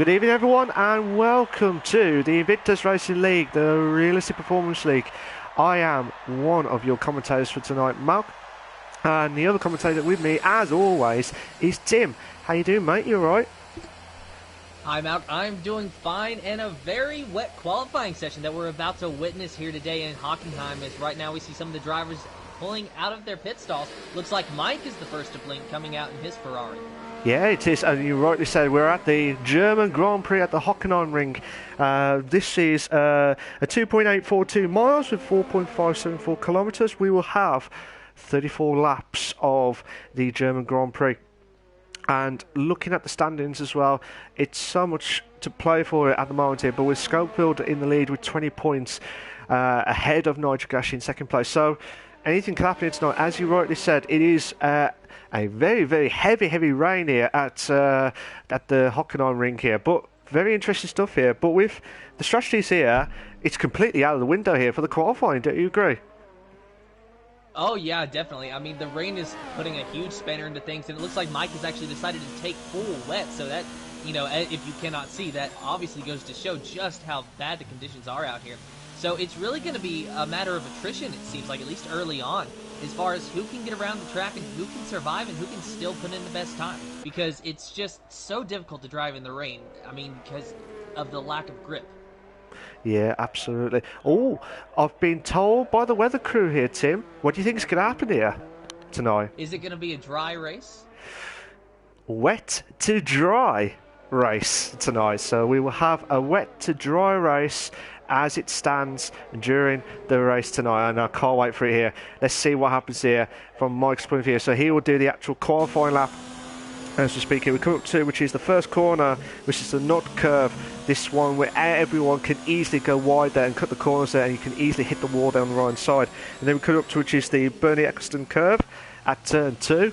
Good evening, everyone, and welcome to the Invictus Racing League, the Realistic Performance League. I am one of your commentators for tonight, Malc, and the other commentator with me, as always, is Tim. How you doing, mate? You all right? Hi, Malc. I'm doing fine, and a very wet qualifying session that we're about to witness here today in Hockenheim. As right now we see some of the drivers pulling out of their pit stalls. Looks like Mike is the first to blink, coming out in his Ferrari. Yeah, it is, and you rightly said we're at the German Grand Prix at the Hockenheim ring. This is a 2.842 miles with 4.574 kilometres. We will have 34 laps of the German Grand Prix. And looking at the standings as well, it's so much to play for at the moment here, but with Schofield in the lead with 20 points ahead of Nigel Gash in second place. So anything can happen tonight. As you rightly said, it is a very, very heavy rain here at the Hockenheim ring here, but very interesting stuff here. But with the strategies here, it's completely out of the window here for the qualifying. Don't you agree? Oh yeah, definitely. I mean, the rain is putting a huge spanner into things, and it looks like Mike has actually decided to take full wet, so that, you know, if you cannot see, that obviously goes to show just how bad the conditions are out here. So it's really going to be a matter of attrition, it seems like, at least early on, as far as who can get around the track and who can survive and who can still put in the best time. Because it's just so difficult to drive in the rain, I mean, because of the lack of grip. Yeah, absolutely. Oh, I've been told by the weather crew here, Tim. What do you think is going to happen here tonight? Is it going to be a dry race? Wet to dry race tonight. So we will have a wet to dry race as it stands during the race tonight, and I can't wait for it here. Let's see what happens here from Mike's point of view. So he will do the actual qualifying lap as we speak here. We come up to, which is the first corner, which is the nut curve. This one where everyone can easily go wide there and cut the corners there, and you can easily hit the wall down the right side. And then we come up to, which is the Bernie Eccleston curve at turn 2.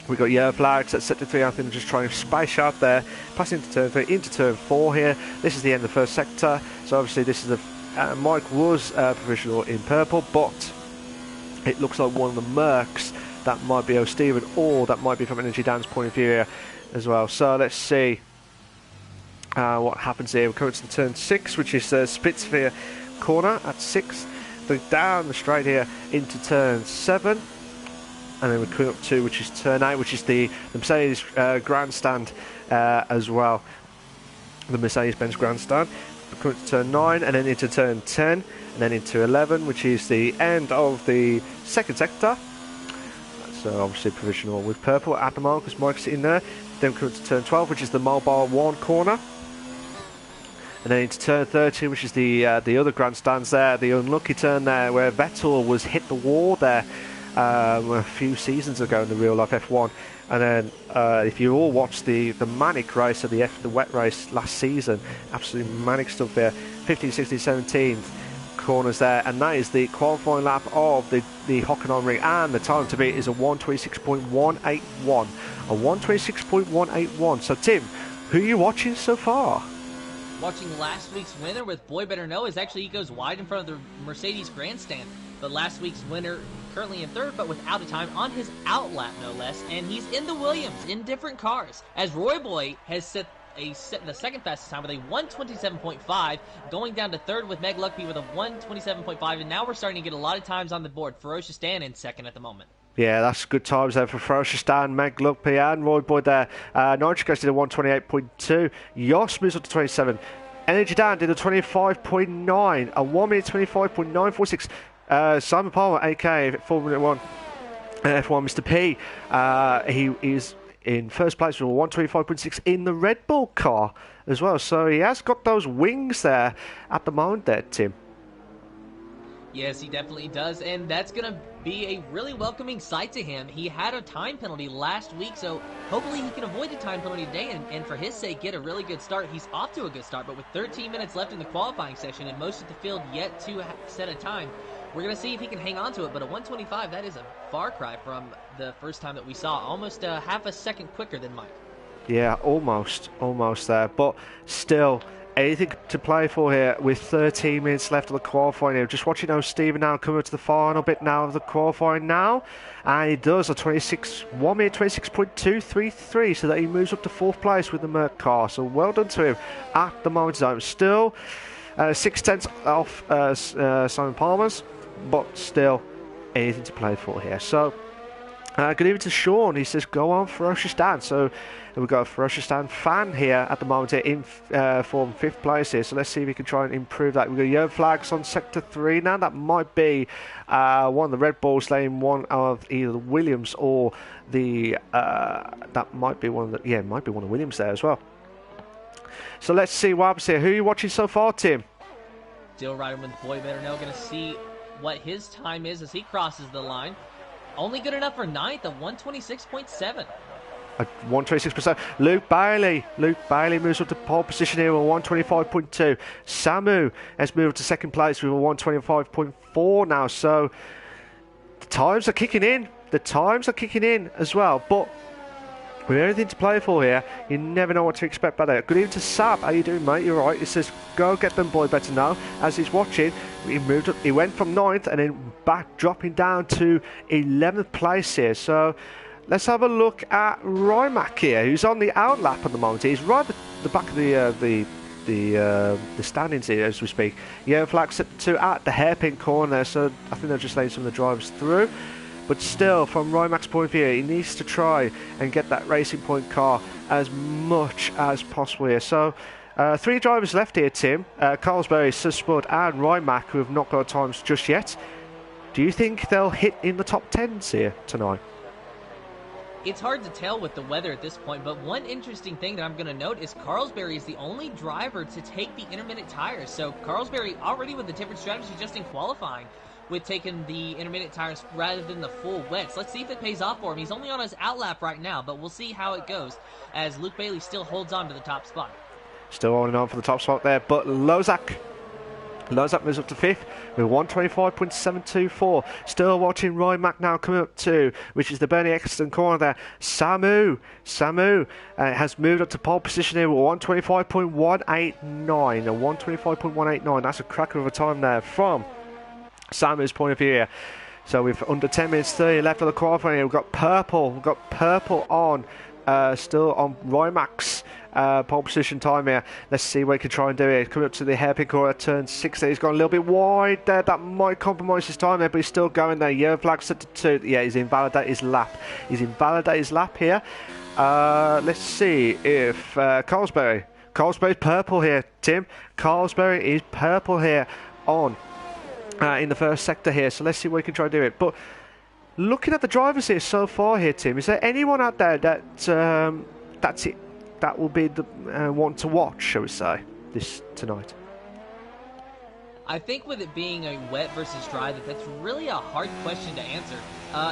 We've got yellow flags at sector 3. I think just trying to space out there, passing into turn 3, into turn 4 here. This is the end of the first sector. So obviously this is a Mike was provisional in purple, but it looks like one of the Mercs. That might be O'Steven, or that might be from Energy Dan's point of view here as well. So let's see what happens here. We're coming to the turn 6, which is the Spitzsphere corner at 6. Then down the straight here into turn 7. And then we're coming up to, which is turn 8, which is the Mercedes grandstand as well. The Mercedes-Benz grandstand. We're coming to turn 9, and then into turn 10, and then into 11, which is the end of the second sector. So obviously provisional with purple at the moment because Mike's in there. Then we come to turn 12, which is the Mobile 1 corner. And then into turn 13, which is the other grandstands there. The unlucky turn there where Vettel was hit the wall there a few seasons ago in the real life F1. And then if you all watched the manic race of the wet race last season, absolutely manic stuff there. 15, 16, 17 corners there, and that is the qualifying lap of the Hockenheim ring, and the time to beat is a 1:26.181. A 1:26.181. So Tim, who are you watching so far? Watching last week's winner with Boy Better Know is actually, he goes wide in front of the Mercedes grandstand. But last week's winner currently in third, but without a time on his outlap, no less. And he's in the Williams in different cars, as Roy Boy has set the second fastest time with a 1:27.5, going down to third with Meg Luckby with a 1:27.5, and now we're starting to get a lot of times on the board. Ferocious Dan in second at the moment. Yeah, that's good times there for Ferocious Dan, Meg Luckby and Roy Boy there. Nigel Gash did a 1:28.2. Yoss moves up to 27. Energy Dan did a 25.9. A 1 minute 25.946. Simon Palmer, aka Formula 1 F1 Mr. P, he is in first place with a 1:25.6 in the Red Bull car as well. So he has got those wings there at the moment there, Tim. Yes, he definitely does, and that's going to be a really welcoming sight to him. He had a time penalty last week, so hopefully he can avoid a time penalty today and for his sake get a really good start. He's off to a good start, but with 13 minutes left in the qualifying session and most of the field yet to set a time, we're going to see if he can hang on to it. But a 1:25, that is a far cry from the first time that we saw. Almost half a second quicker than Mike. Yeah, almost there. But still, anything to play for here with 13 minutes left of the qualifying here. Just watching how Stephen now coming to the final bit now of the qualifying now, and he does a 1 minute 26.233, so that he moves up to 4th place with the Malc car. So well done to him at the moment. Still 6/10 off Simon Palmer's, but still anything to play for here. So good evening to Sean. He says, go on, Ferocious Dan. So we've got a Ferocious Dan fan here at the moment here in form 5th place here. So let's see if we can try and improve that. We've got yellow flags on sector 3 now. That might be one of the Red Bulls laying one of either the Williams or the that might be one of the, yeah, it might be one of Williams there as well. So let's see what happens here. Who are you watching so far, Tim? Still riding with Boy Better Know. Going to see what his time is as he crosses the line. Only good enough for 9th at 126.7. 126%. Luke Bailey moves up to pole position here with 125.2. Samu has moved to 2nd place with a 125.4 now. So the times are kicking in. The times are kicking in as well. But with everything to play for here, you never know what to expect by that. Good evening to Sab. How you doing, mate? You're right. He says, go get them, Boy Better Know. As he's watching, he moved up. He went from 9th and then back, dropping down to 11th place here. So let's have a look at Rymac here, who's on the outlap at the moment. He's right at the back of the standings here as we speak. Yellow flag set to at the hairpin corner. So I think they're just letting some of the drivers through. But still, from Rymac's point of view, he needs to try and get that Racing Point car as much as possible here. So, 3 drivers left here, Tim. Carlsberry, Spud and Rymac, who have not got times just yet. Do you think they'll hit in the top 10s here tonight? It's hard to tell with the weather at this point, but one interesting thing that I'm going to note is Carlsberry is the only driver to take the intermittent tires. So Carlsberry already with a different strategy just in qualifying, with taking the intermittent tires rather than the full wets. Let's see if it pays off for him. He's only on his outlap right now, but we'll see how it goes as Luke Bailey still holds on to the top spot. Still holding on for the top spot there, but Lozak moves up to 5th with 125.724. Still watching Rymac now coming up to, which is the Bernie Eccleston corner there. Samu has moved up to pole position here with 125.189. 125.189. That's a cracker of a time there from Samu's point of view here. So we've under 10 minutes 30 left of the qualifying here. We've got purple on still on Rymac's pole position time here. Let's see what he can try and do here. Coming up to the hairpin corner at turn 6 there. He's gone a little bit wide there. That might compromise his time there, but he's still going there. Yellow flag set to 2. Yeah, he's invalidated his lap. Here. Let's see if Carlsberry's purple here, Tim. Carlsberry is purple here on in the first sector here, so let's see what we can try and do it. But looking at the drivers here so far here, Tim, is there anyone out there that that will be the one to watch, shall we say, this tonight? I think with it being a wet versus dry, that's really a hard question to answer.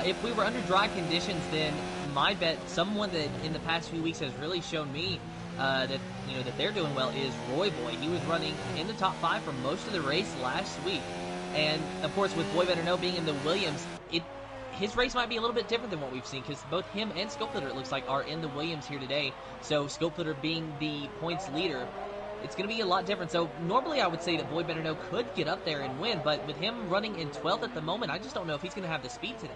If we were under dry conditions, then my bet, someone that in the past few weeks has really shown me that they're doing well is Roy Boy. He was running in the top 5 for most of the race last week. And, of course, with Boy Better Know being in the Williams, his race might be a little bit different than what we've seen, because both him and Sculptor, it looks like, are in the Williams here today. So Sculptor being the points leader, it's going to be a lot different. So normally I would say that Boy Better Know could get up there and win, but with him running in 12th at the moment, I just don't know if he's going to have the speed today.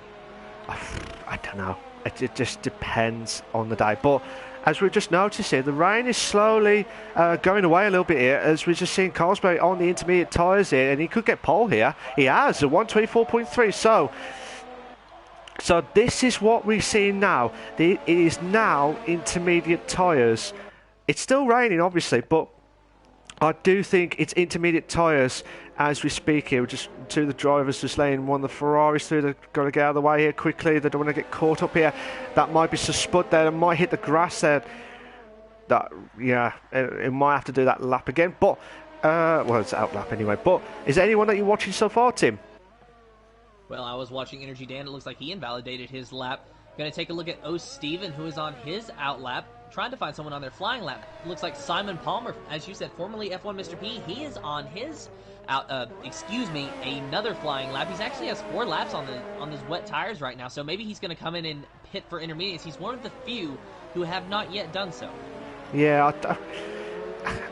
I don't know. It just depends on the day. But as we've just noticed here, the rain is slowly going away a little bit here, as we're just seeing Carlsberry on the intermediate tyres here, and he could get pole here. He has a 124.3. So this is what we're seeing now. It is now intermediate tyres. It's still raining, obviously, but I do think it's intermediate tyres as we speak here. We're just two of the drivers just laying one of the Ferraris through. They've got to get out of the way here quickly. They don't want to get caught up here. That might be some spud there. It might hit the grass there. It might have to do that lap again. But, well, it's out lap anyway. But is there anyone that you're watching so far, Tim? Well, I was watching Energy Dan. It looks like he invalidated his lap. Going to take a look at O. Steven, who is on his out lap, trying to find someone on their flying lap. Looks like Simon Palmer, as you said, formerly F1 Mr. P. He is on his another flying lap. He's actually has 4 laps on his wet tires right now, so maybe he's going to come in and pit for intermediates. He's one of the few who have not yet done so. Yeah,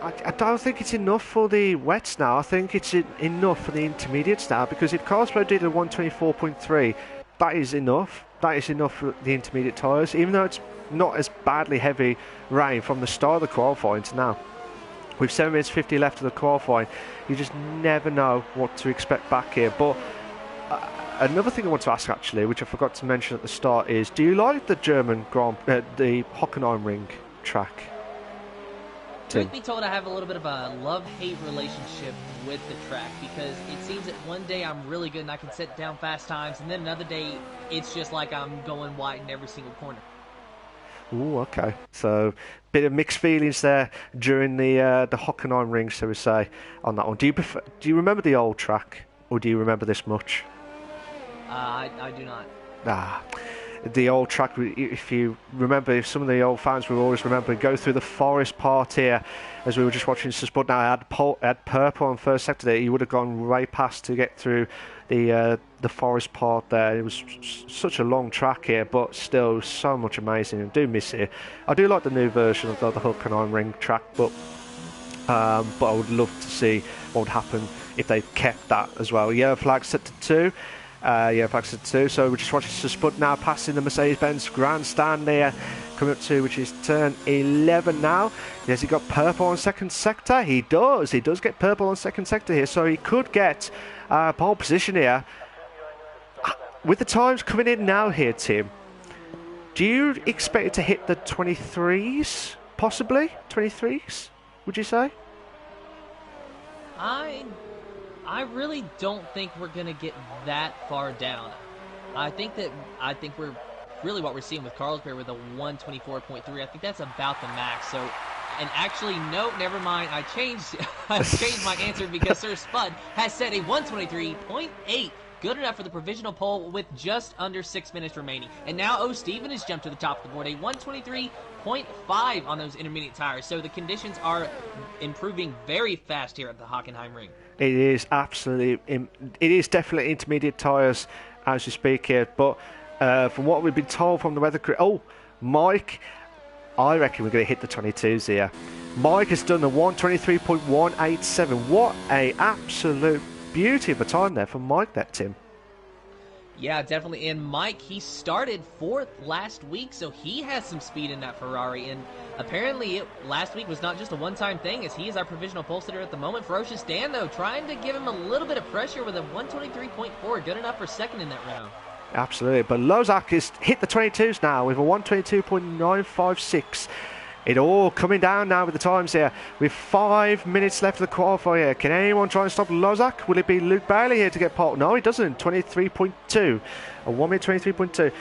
I don't think it's enough for the wets now. I think it's enough for the intermediates now, because if Carlsberg did a 124.3, that is enough. That is enough for the intermediate tyres, even though it's not as badly heavy rain from the start of the qualifying to now. With 7 minutes 50 left of the qualifying, you just never know what to expect back here. But another thing I want to ask, actually, which I forgot to mention at the start, is do you like the German the Hockenheimring track? Truth be told, I have a little bit of a love-hate relationship with the track, because it seems that one day I'm really good and I can set down fast times, and then another day it's just like I'm going wide in every single corner. Ooh, okay. So, bit of mixed feelings there during the Hockenheimring, so we say, on that one. Do you remember the old track, or do you remember this much? I do not. The old track, if you remember, if some of the old fans will always remember, go through the forest part here, as we were just watching Spud. Now, I had purple on first sector there. You would have gone right past to get through the forest part there. It was such a long track here, but still so much amazing. I do miss it. I do like the new version of the Hockenheimring track, but I would love to see what would happen if they kept that as well. Yellow flag set to 2. Yeah, back to 2. So we're just watching Spud now passing the Mercedes-Benz grandstand there, coming up to, which is turn 11 now. Has he got purple on second sector? He does. He does get purple on second sector here, so he could get pole position here. With the times coming in now here, Tim, do you expect it to hit the 23s? Possibly 23s? Would you say? I really don't think we're going to get that far down. I think we're really what we're seeing with Carlsberg with a 124.3. I think that's about the max. So, and actually, no, never mind. I changed my answer because Sir Spud has set a 123.8. Good enough for the provisional pole with just under 6 minutes remaining. And now O. Steven has jumped to the top of the board, a 123.5 on those intermediate tires. So the conditions are improving very fast here at the Hockenheimring. It is definitely intermediate tyres as you speak here. But from what we've been told from the weather crew, Mike, I reckon we're going to hit the 22s here. Mike has done a 123.187. What a absolute beauty of a time there for Mike, that Tim. Yeah, definitely. And Mike, he started 4th last week, so he has some speed in that Ferrari. And apparently, last week was not just a one-time thing, as he is our provisional pole sitter at the moment. Ferocious Dan, though, trying to give him a little bit of pressure with a 123.4. Good enough for second in that round. Absolutely. But Lozak has hit the 22s now with a 122.956. It all coming down now with the times here. With 5 minutes left of the qualifier. Can anyone try and stop Lozak? Will it be Luke Bailey here to get pole? No, he doesn't. 23.2. A 1 minute 23.2.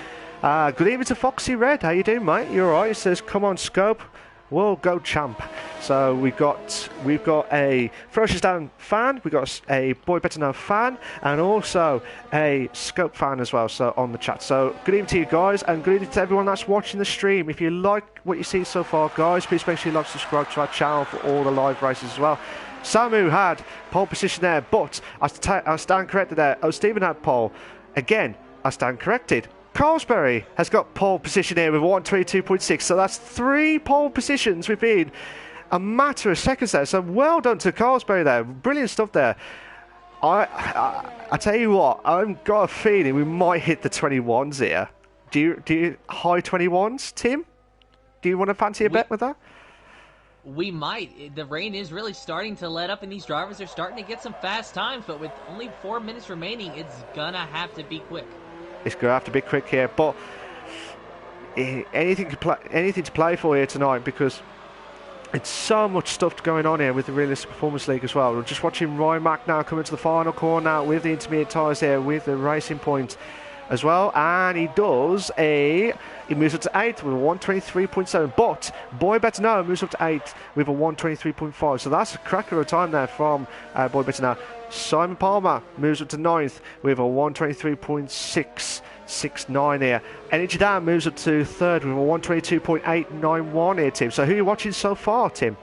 Good evening to Foxy Red. How you doing, mate? You all right? He says, come on, Scope. We'll go champ. So we've got a Ferocious Dan fan, we've got a Boy Better Know fan, and also a Scope fan as well, so on the chat. So good evening to you guys, and good evening to everyone that's watching the stream. If you like what you see so far, guys, please make sure you like, subscribe to our channel for all the live races as well. Samu had pole position there, but I stand corrected there. Oh, Stephen had pole. Again, I stand corrected. Carlsberg has got pole position here with 122.6, so that's 3 pole positions within a matter of seconds there. So well done to Carlsberg there. Brilliant stuff there. I tell you what, I've got a feeling we might hit the 21s here. Do you high 21s, Tim? Do you want to fancy a bet with that? We might. The rain is really starting to let up, and these drivers are starting to get some fast times, but with only 4 minutes remaining, it's gonna have to be quick. It's going to have to be quick here, but anything to play for here tonight, because it's so much stuff going on here with the Realistic Performance League as well. We're just watching Ryan Mack now coming to the final corner now with the intermediate tyres here with the Racing Point as well, and he moves up to 8th with a 123.7, but Boy Better Know moves up to 8th with a 123.5, so that's a cracker of a time there from Boy Better Know. Simon Palmer moves up to 9th with a 123.669 here. Energy Dan moves up to 3rd with a 122.891 here, Tim. So who are you watching so far, Tim?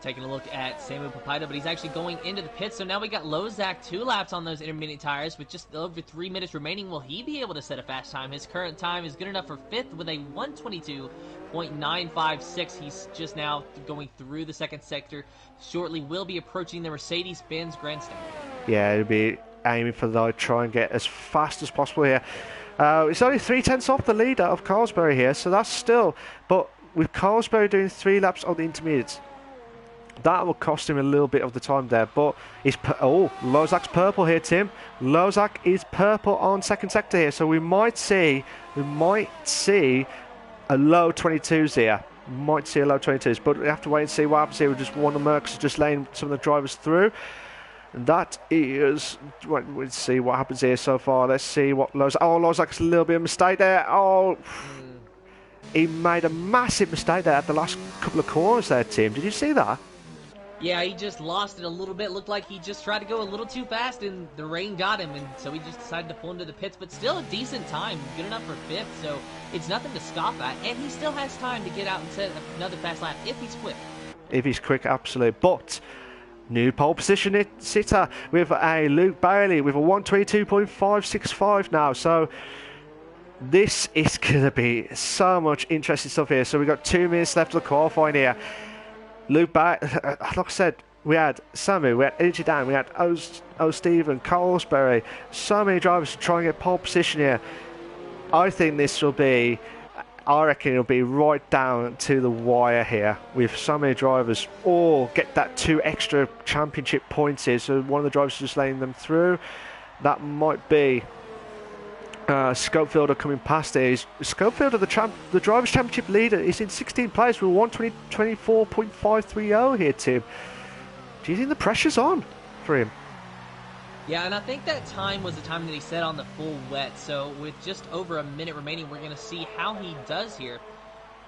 Taking a look at Samu Papito, but he's actually going into the pits. So now we got Lozak 2 laps on those intermediate tires with just over 3 minutes remaining. Will he be able to set a fast time? His current time is good enough for 5th with a 1:22.956. He's just now going through the second sector. Shortly will be approaching the Mercedes-Benz grandstand. Yeah, it'll be aiming for the try and get as fast as possible here. It's only 3/10 off the leader of Carlsberry here, so that's still... But with Carlsberry doing 3 laps on the intermediates, that will cost him a little bit of the time there, but he's... Lozak's purple here, Tim. Lozak is purple on second sector here, so we might see a low 22s here. We might see a low 22s, but we have to wait and see what happens here. We're just one of the Mercs just laying some of the drivers through. And that is... We'll see what happens here so far. Let's see what Lozak... Oh, Lozak's a little bit of a mistake there. Oh... He made a massive mistake there at the last couple of corners there, Tim. Did you see that? Yeah, he just lost it a little bit. Looked like he just tried to go a little too fast, and the rain got him, and so he just decided to pull into the pits. But still a decent time, good enough for 5th, so it's nothing to scoff at. And he still has time to get out and set another fast lap if he's quick. If he's quick, absolutely. But new pole position sitter with a Luke Bailey with a 1:22.565 now. So this is going to be so much interesting stuff here. So we've got 2 minutes left of the qualifying here. Luke Bailey, like I said, we had Samu, we had Energy Dan, we had O Stephen, Carlsberry, so many drivers to try and get pole position here. I think this will be... I reckon it'll be right down to the wire here with so many drivers all get that 2 extra championship points here. So one of the drivers just laying them through. That might be Scopefielder coming past there. Scopefielder, the Drivers' Championship leader, is in 16th place with 1:24.530 here, Tim. Do you think the pressure's on for him? Yeah, and I think that time was the time that he set on the full wet. So with just over a minute remaining, we're going to see how he does here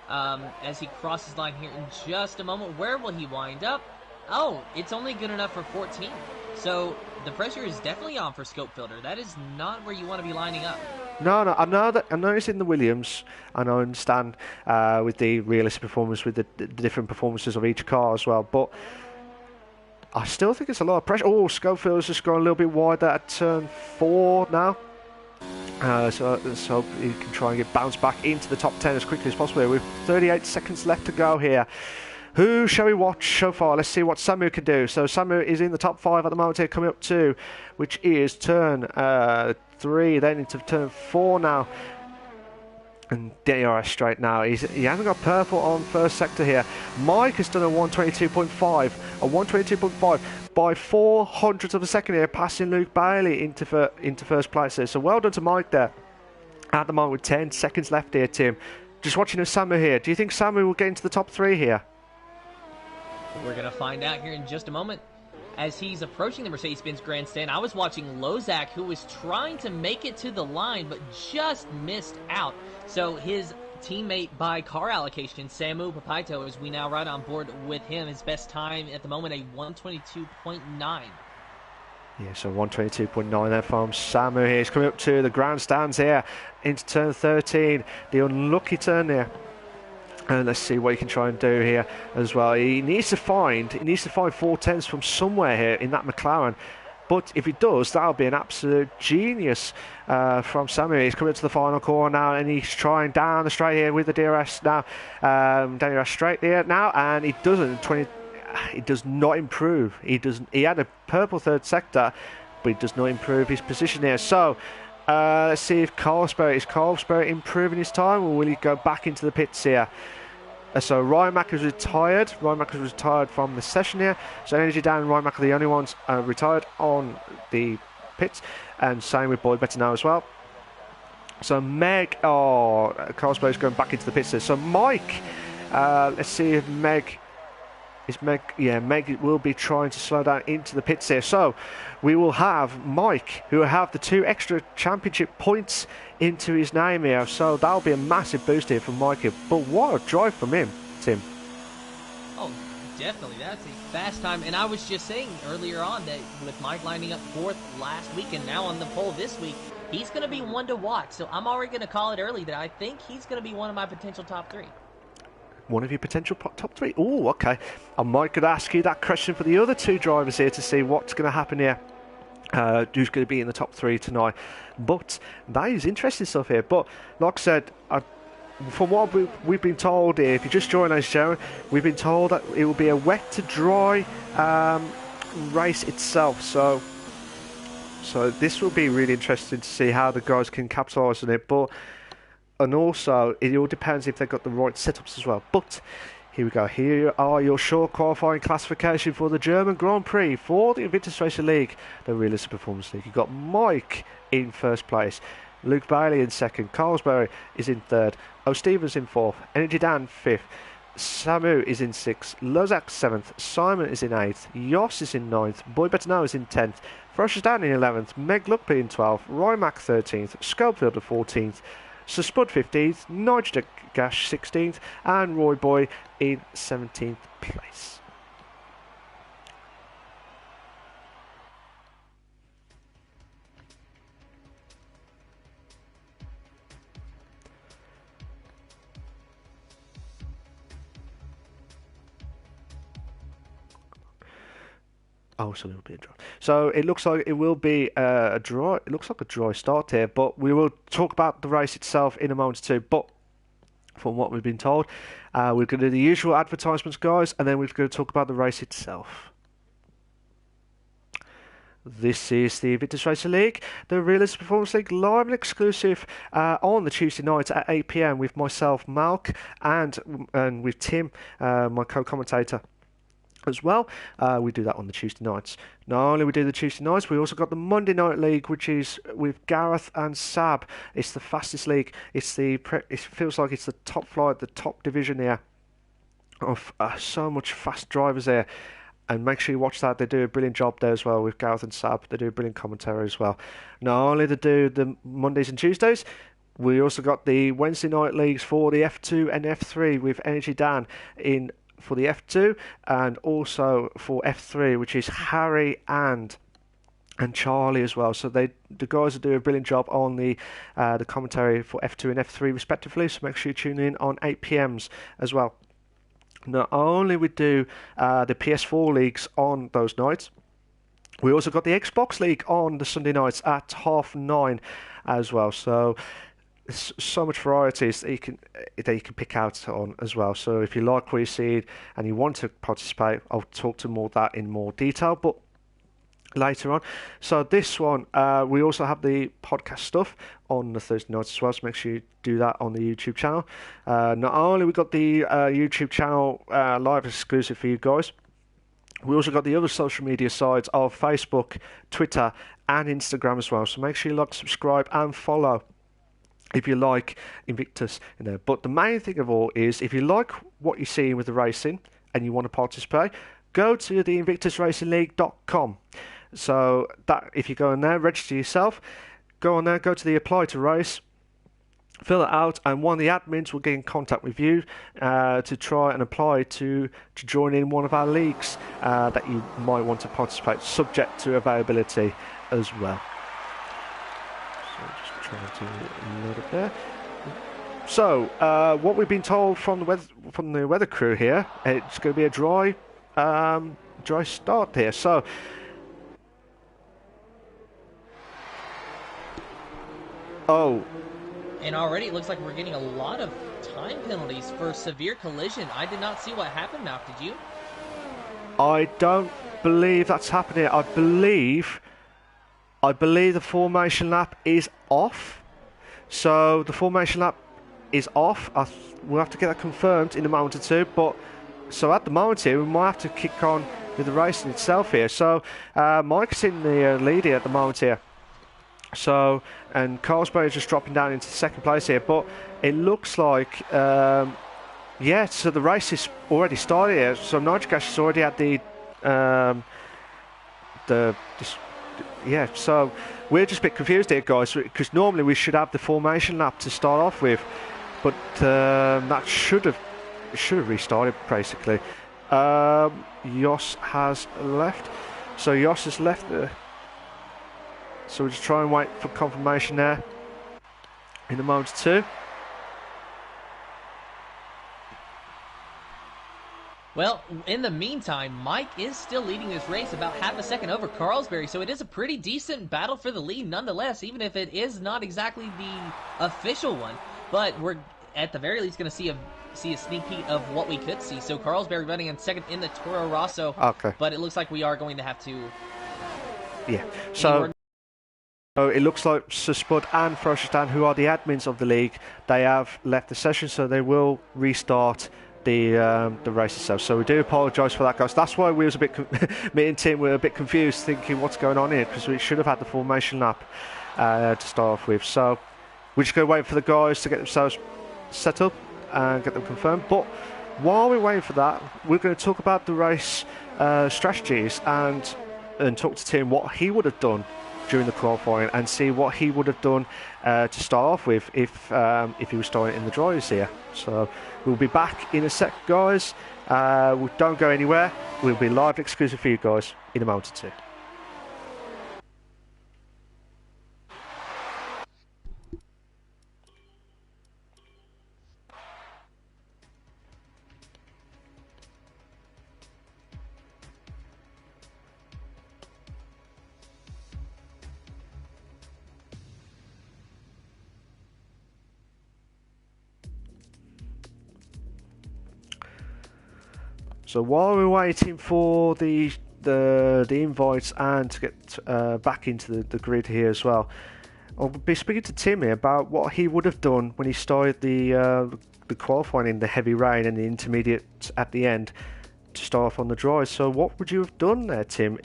as he crosses line here in just a moment. Where will he wind up? Oh, it's only good enough for 14. So the pressure is definitely on for Scopefielder. That is not where you want to be lining up. No, I know it's in the Williams, and I understand with the realistic performance, with the different performances of each car as well, but I still think it's a lot of pressure. Oh, Scopefielder's just gone a little bit wider at turn 4 now. So he can try and get bounced back into the top 10 as quickly as possible with 38 seconds left to go here. Who shall we watch so far? Let's see what Samu can do. So Samu is in the top 5 at the moment here, coming up to, which is turn 3, then into turn 4 now. And DRS straight now. He hasn't got purple on first sector here. Mike has done a 1:22.5 by 400ths of a second here, passing Luke Bailey into first place there. So well done to Mike there. At the moment with 10 seconds left here, Tim. Just watching Samu here. Do you think Samu will get into the top 3 here? We're going to find out here in just a moment. As he's approaching the Mercedes-Benz grandstand, I was watching Lozak, who was trying to make it to the line, but just missed out. So his teammate by car allocation, Samu Papito, as we now ride on board with him, his best time at the moment, a 1:22.9. Yeah, so 1:22.9 there from Samu here. He's coming up to the grandstands here into turn 13. The unlucky turn there. And let's see what he can try and do here as well. He needs to find 4/10 from somewhere here in that McLaren. But if he does, that'll be an absolute genius from Samu. He's coming to the final corner now, and he's trying down the straight here with the DRS now. DRS straight there now, and he doesn't. He does not improve. He had a purple third sector, but he does not improve his position here. So let's see if is Carlsberry improving his time, or will he go back into the pits here? So Ryan Mack is retired. Ryan Mack is retired from the session here. So Energy Dan and Ryan Mack are the only ones retired on the pits, and same with Boyd Better now as well. So Carlsberry is going back into the pits there. So Mike, let's see if Meg will be trying to slow down into the pits here. So we will have Mike, who will have the 2 extra championship points into his name here. So that'll be a massive boost here from Mike here. But what a drive from him, Tim. Oh, definitely. That's a fast time. And I was just saying earlier on that with Mike lining up 4th last week and now on the pole this week, he's going to be one to watch. So I'm already going to call it early that I think he's going to be one of my potential top 3. one of your potential top 3. Oh, okay. I might could ask you that question for the other 2 drivers here to see what's going to happen here. Who's going to be in the top 3 tonight. But that is interesting stuff here. But like I said, from what we've been told here, if you just join us, Sharon, we've been told that it will be a wet to dry race itself. So this will be really interesting to see how the guys can capitalise on it. And also, it all depends if they've got the right setups as well. But here we go. Here are your short qualifying classification for the German Grand Prix for the Invictus Racing League, the Realistic Performance League. You've got Mike in first place, Luke Bailey in second, Carlsberry is in third, O'Stevens in fourth, Energy Dan fifth, Samu is in sixth, Lozak seventh, Simon is in eighth, Yoss is in ninth, Boy Better Now is in 10th, Froshes Dan in 11th, Meg Luckby in 12th, Rymac 13th, Schofield 14th, Sir Spud 15th, Nigel Gash 16th, and Roy Boy in 17th place. Oh, it's a little bit dry. So it looks like it will be a dry. It looks like a dry start here, but we will talk about the race itself in a moment or two. But from what we've been told, we're going to do the usual advertisements, guys, and then we're going to talk about the race itself. This is the Invictus Racing League, the Realistic Performance League, live and exclusive on the Tuesday night at 8 PM with myself, Malc, and with Tim, my co-commentator. As well, we do that on the Tuesday nights. Not only we do the Tuesday nights, we also got the Monday Night League, which is with Gareth and Sab. It's the fastest league. It feels like it's the top flight, the top division here of so much fast drivers there. And make sure you watch that. They do a brilliant job there as well with Gareth and Sab. They do a brilliant commentary as well. Not only they do the Mondays and Tuesdays, we also got the Wednesday night leagues for the F2 and F3 with Energy Dan in for the F2 and also for F3, which is Harry and Charlie as well. So the guys do a brilliant job on the commentary for F2 and F3 respectively. So make sure you tune in on 8 PMs as well. Not only we do the PS4 leagues on those nights, we also got the Xbox League on the Sunday nights at 9:30 as well. So so much varieties that you can pick out on as well. So if you like what you see and you want to participate, I'll talk to more of that in more detail, but later on. So this one, we also have the podcast stuff on the Thursday nights as well, so make sure you do that on the YouTube channel. Not only we got the YouTube channel live exclusive for you guys, we also got the other social media sides of Facebook, Twitter and Instagram as well. So make sure you like, subscribe and follow if you like Invictus in there. But the main thing of all is, if you like what you're seeing with the racing and you want to participate, go to the invictusracingleague.com. So that if you go in there, register yourself, go on there, go to the apply to race, fill it out, and one of the admins will get in contact with you to try and apply to join in one of our leagues that you might want to participate, subject to availability as well. To load up there. So, what we've been told from the weather crew here, it's going to be a dry start here. So, and already it looks like we're getting a lot of time penalties for severe collision. I did not see what happened, Malc. Did you? I don't believe that's happening. I believe the formation lap is off. So the formation lap is off. We'll have to get that confirmed in a moment or two. But so at the moment here, we might have to kick on with the racing itself here. So Mike's in the lead here at the moment here. So, and Carlsberry is just dropping down into second place here. But it looks like, so the race is already started here. So Nigel Gash has already had so we're just a bit confused here, guys, because normally we should have the formation lap to start off with, but that should have restarted basically. Yoss has left, so Yoss has left there. So we'll just try and wait for confirmation there in a moment or two. Well, in the meantime, Mike is still leading this race about half a second over Carlsberry, so it is a pretty decent battle for the lead nonetheless, even if it is not exactly the official one. But we're at the very least going to see a sneak peek of what we could see. So Carlsberry running in second in the Toro Rosso. Okay. But it looks like we are going to have to... Yeah. So it looks like Spud and Frosistan, who are the admins of the league, they have left the session, so they will restart the race itself. So we do apologise for that, guys. That's why we was a bit me and Tim were a bit confused, thinking what's going on here, because we should have had the formation lap to start off with. So we're just going to wait for the guys to get themselves set up and get them confirmed. But while we're waiting for that, we're going to talk about the race strategies and talk to Tim what he would have done during the qualifying and see what he would have done to start off with if he was starting in the dryers here. So we'll be back in a sec, guys. We don't go anywhere. We'll be live exclusive for you guys in a moment or two. So while we're waiting for the invites and to get back into the grid here as well, I'll be speaking to Tim here about what he would have done when he started the qualifying in the heavy rain and the intermediate at the end to start off on the dry. So what would you have done there, Tim,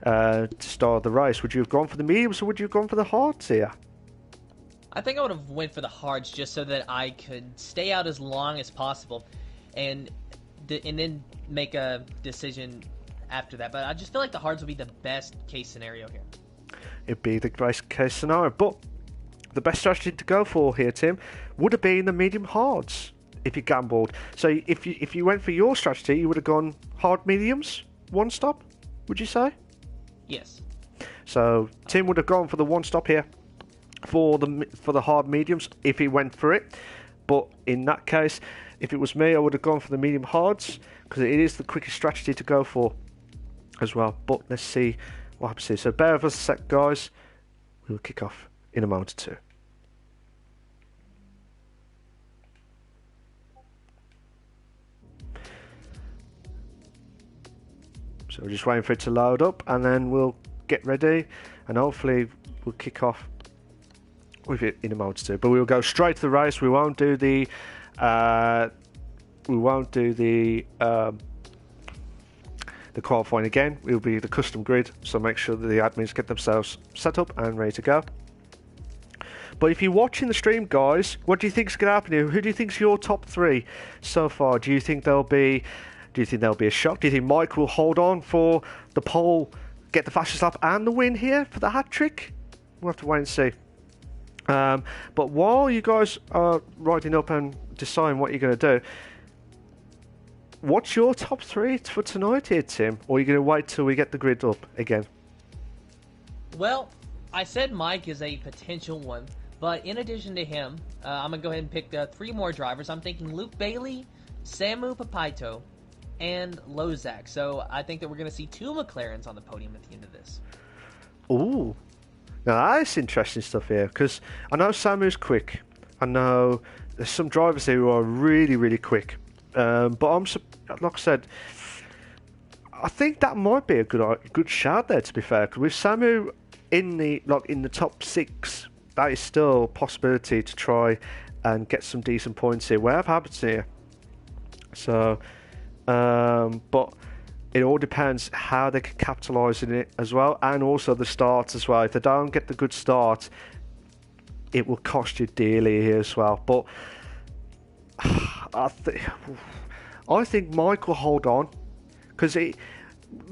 to start the race? Would you have gone for the mediums or would you have gone for the hards here? I think I would have went for the hards just so that I could stay out as long as possible and then make a decision after that. But I just feel like the hards would be the best case scenario here. It'd be the best case scenario, but the best strategy to go for here, Tim, would have been the medium hards if you gambled. So if you went for your strategy, you would have gone hard mediums, one stop, would you say? Yes. So Tim would have gone for the one stop here for the hard mediums if he went for it. But in that case, if it was me, I would have gone for the medium hards because it is the quickest strategy to go for as well. But let's see what happens here. So bear with us a sec, guys. We'll kick off in a moment or two. So we're just waiting for it to load up and then we'll get ready and hopefully we'll kick off with it in a moment or two. But we'll go straight to the race. We won't do the qualifying again. It'll be the custom grid, so make sure that the admins get themselves set up and ready to go. But if you're watching the stream, guys, what do you think's going to happen here? Who do you think's your top three so far? Do you think there'll be a shock? Do you think Mike will hold on for the pole, get the fastest lap and the win here for the hat trick? We'll have to wait and see. But while you guys are writing up and deciding what you're going to do, what's your top three for tonight here, Tim? Or are you going to wait till we get the grid up again? Well, I said Mike is a potential one, but in addition to him, I'm going to go ahead and pick three more drivers. I'm thinking Luke Bailey, Samu Papaito, and Lozak. So I think that we're going to see two McLarens on the podium at the end of this. Ooh. Now that's interesting stuff here, because I know Samu's quick. I know there's some drivers here who are really, really quick. But like I said, I think that might be a good shout there. To be fair, because with Samu in the top 6, that is still a possibility to try and get some decent points here. Whatever happens here, so but it all depends how they can capitalise in it as well, and also the starts as well. If they don't get the good start, it will cost you dearly here as well. But I think Mike will hold on, because the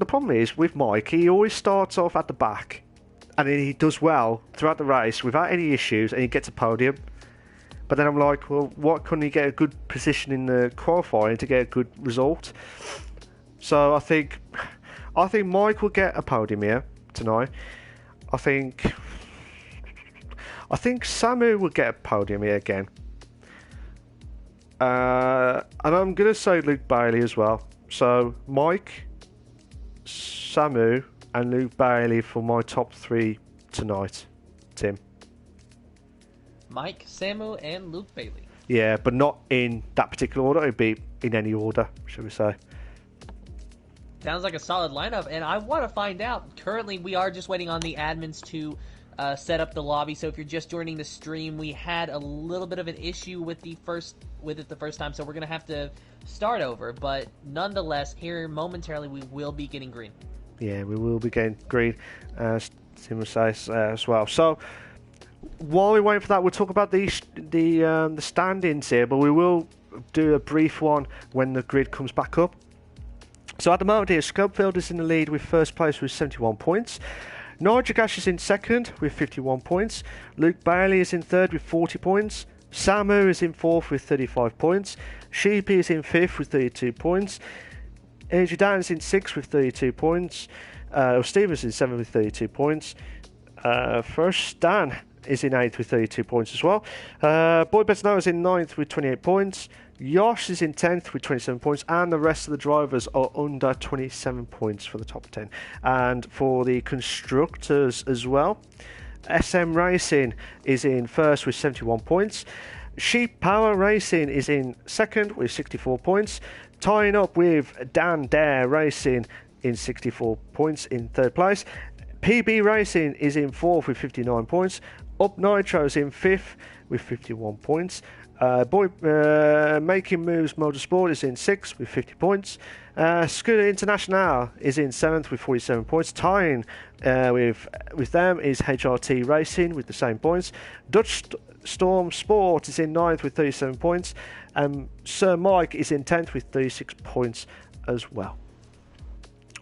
problem is with Mike, he always starts off at the back and then he does well throughout the race without any issues and he gets a podium. But then I'm like, well, why couldn't he get a good position in the qualifying to get a good result? So I think Mike will get a podium here tonight. I think Samu will get a podium here again. And I'm going to say Luke Bailey as well. So Mike, Samu, and Luke Bailey for my top 3 tonight. Tim. Mike, Samu, and Luke Bailey. Yeah, but not in that particular order. It'd be in any order, shall we say. Sounds like a solid lineup, and I want to find out. Currently, we are just waiting on the admins to set up the lobby. So if you're just joining the stream, we had a little bit of an issue with it the first time, so we're gonna have to start over. But nonetheless, here momentarily, we will be getting green. Yeah, we will be getting green, as Tim says as well. So while we wait for that, we'll talk about the standings here, but we will do a brief one when the grid comes back up. So at the moment here, Scopefield is in the lead with first place with 71 points. Nigel Gash is in second with 51 points. Luke Bailey is in third with 40 points. Samu is in fourth with 35 points. Sheepy is in fifth with 32 points. Andrew Dan is in sixth with 32 points. Stevens is in seventh with 32 points. First Dan is in 8th with 32 points as well. Boy Better is in 9th with 28 points. Yosh is in 10th with 27 points, and the rest of the drivers are under 27 points for the top 10. And for the constructors as well, SM Racing is in first with 71 points. Sheep Power Racing is in second with 64 points. Tying up with Dan Dare Racing in 64 points in third place. PB Racing is in fourth with 59 points. Up Nitro is in fifth with 51 points. Making Moves Motorsport is in sixth with 50 points. Scooter International is in seventh with 47 points. Tying with them is HRT Racing with the same points. Dutch Storm Sport is in ninth with 37 points. Sir Mike is in 10th with 36 points as well.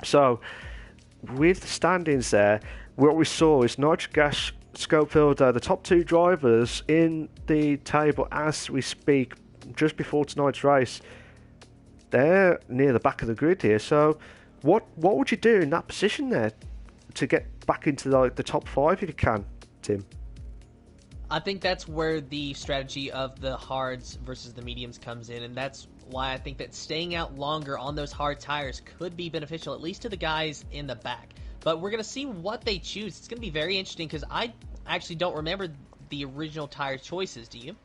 So, with the standings there, what we saw is Nigel Gash, Scopefield, the top 2 drivers in the table as we speak, just before tonight's race. They're near the back of the grid here. So, what would you do in that position there to get back into the top 5 if you can, Tim? I think that's where the strategy of the hards versus the mediums comes in, and that's why I think that staying out longer on those hard tires could be beneficial, at least to the guys in the back. But we're going to see what they choose. It's going to be very interesting because I actually don't remember the original tire choices. Do you?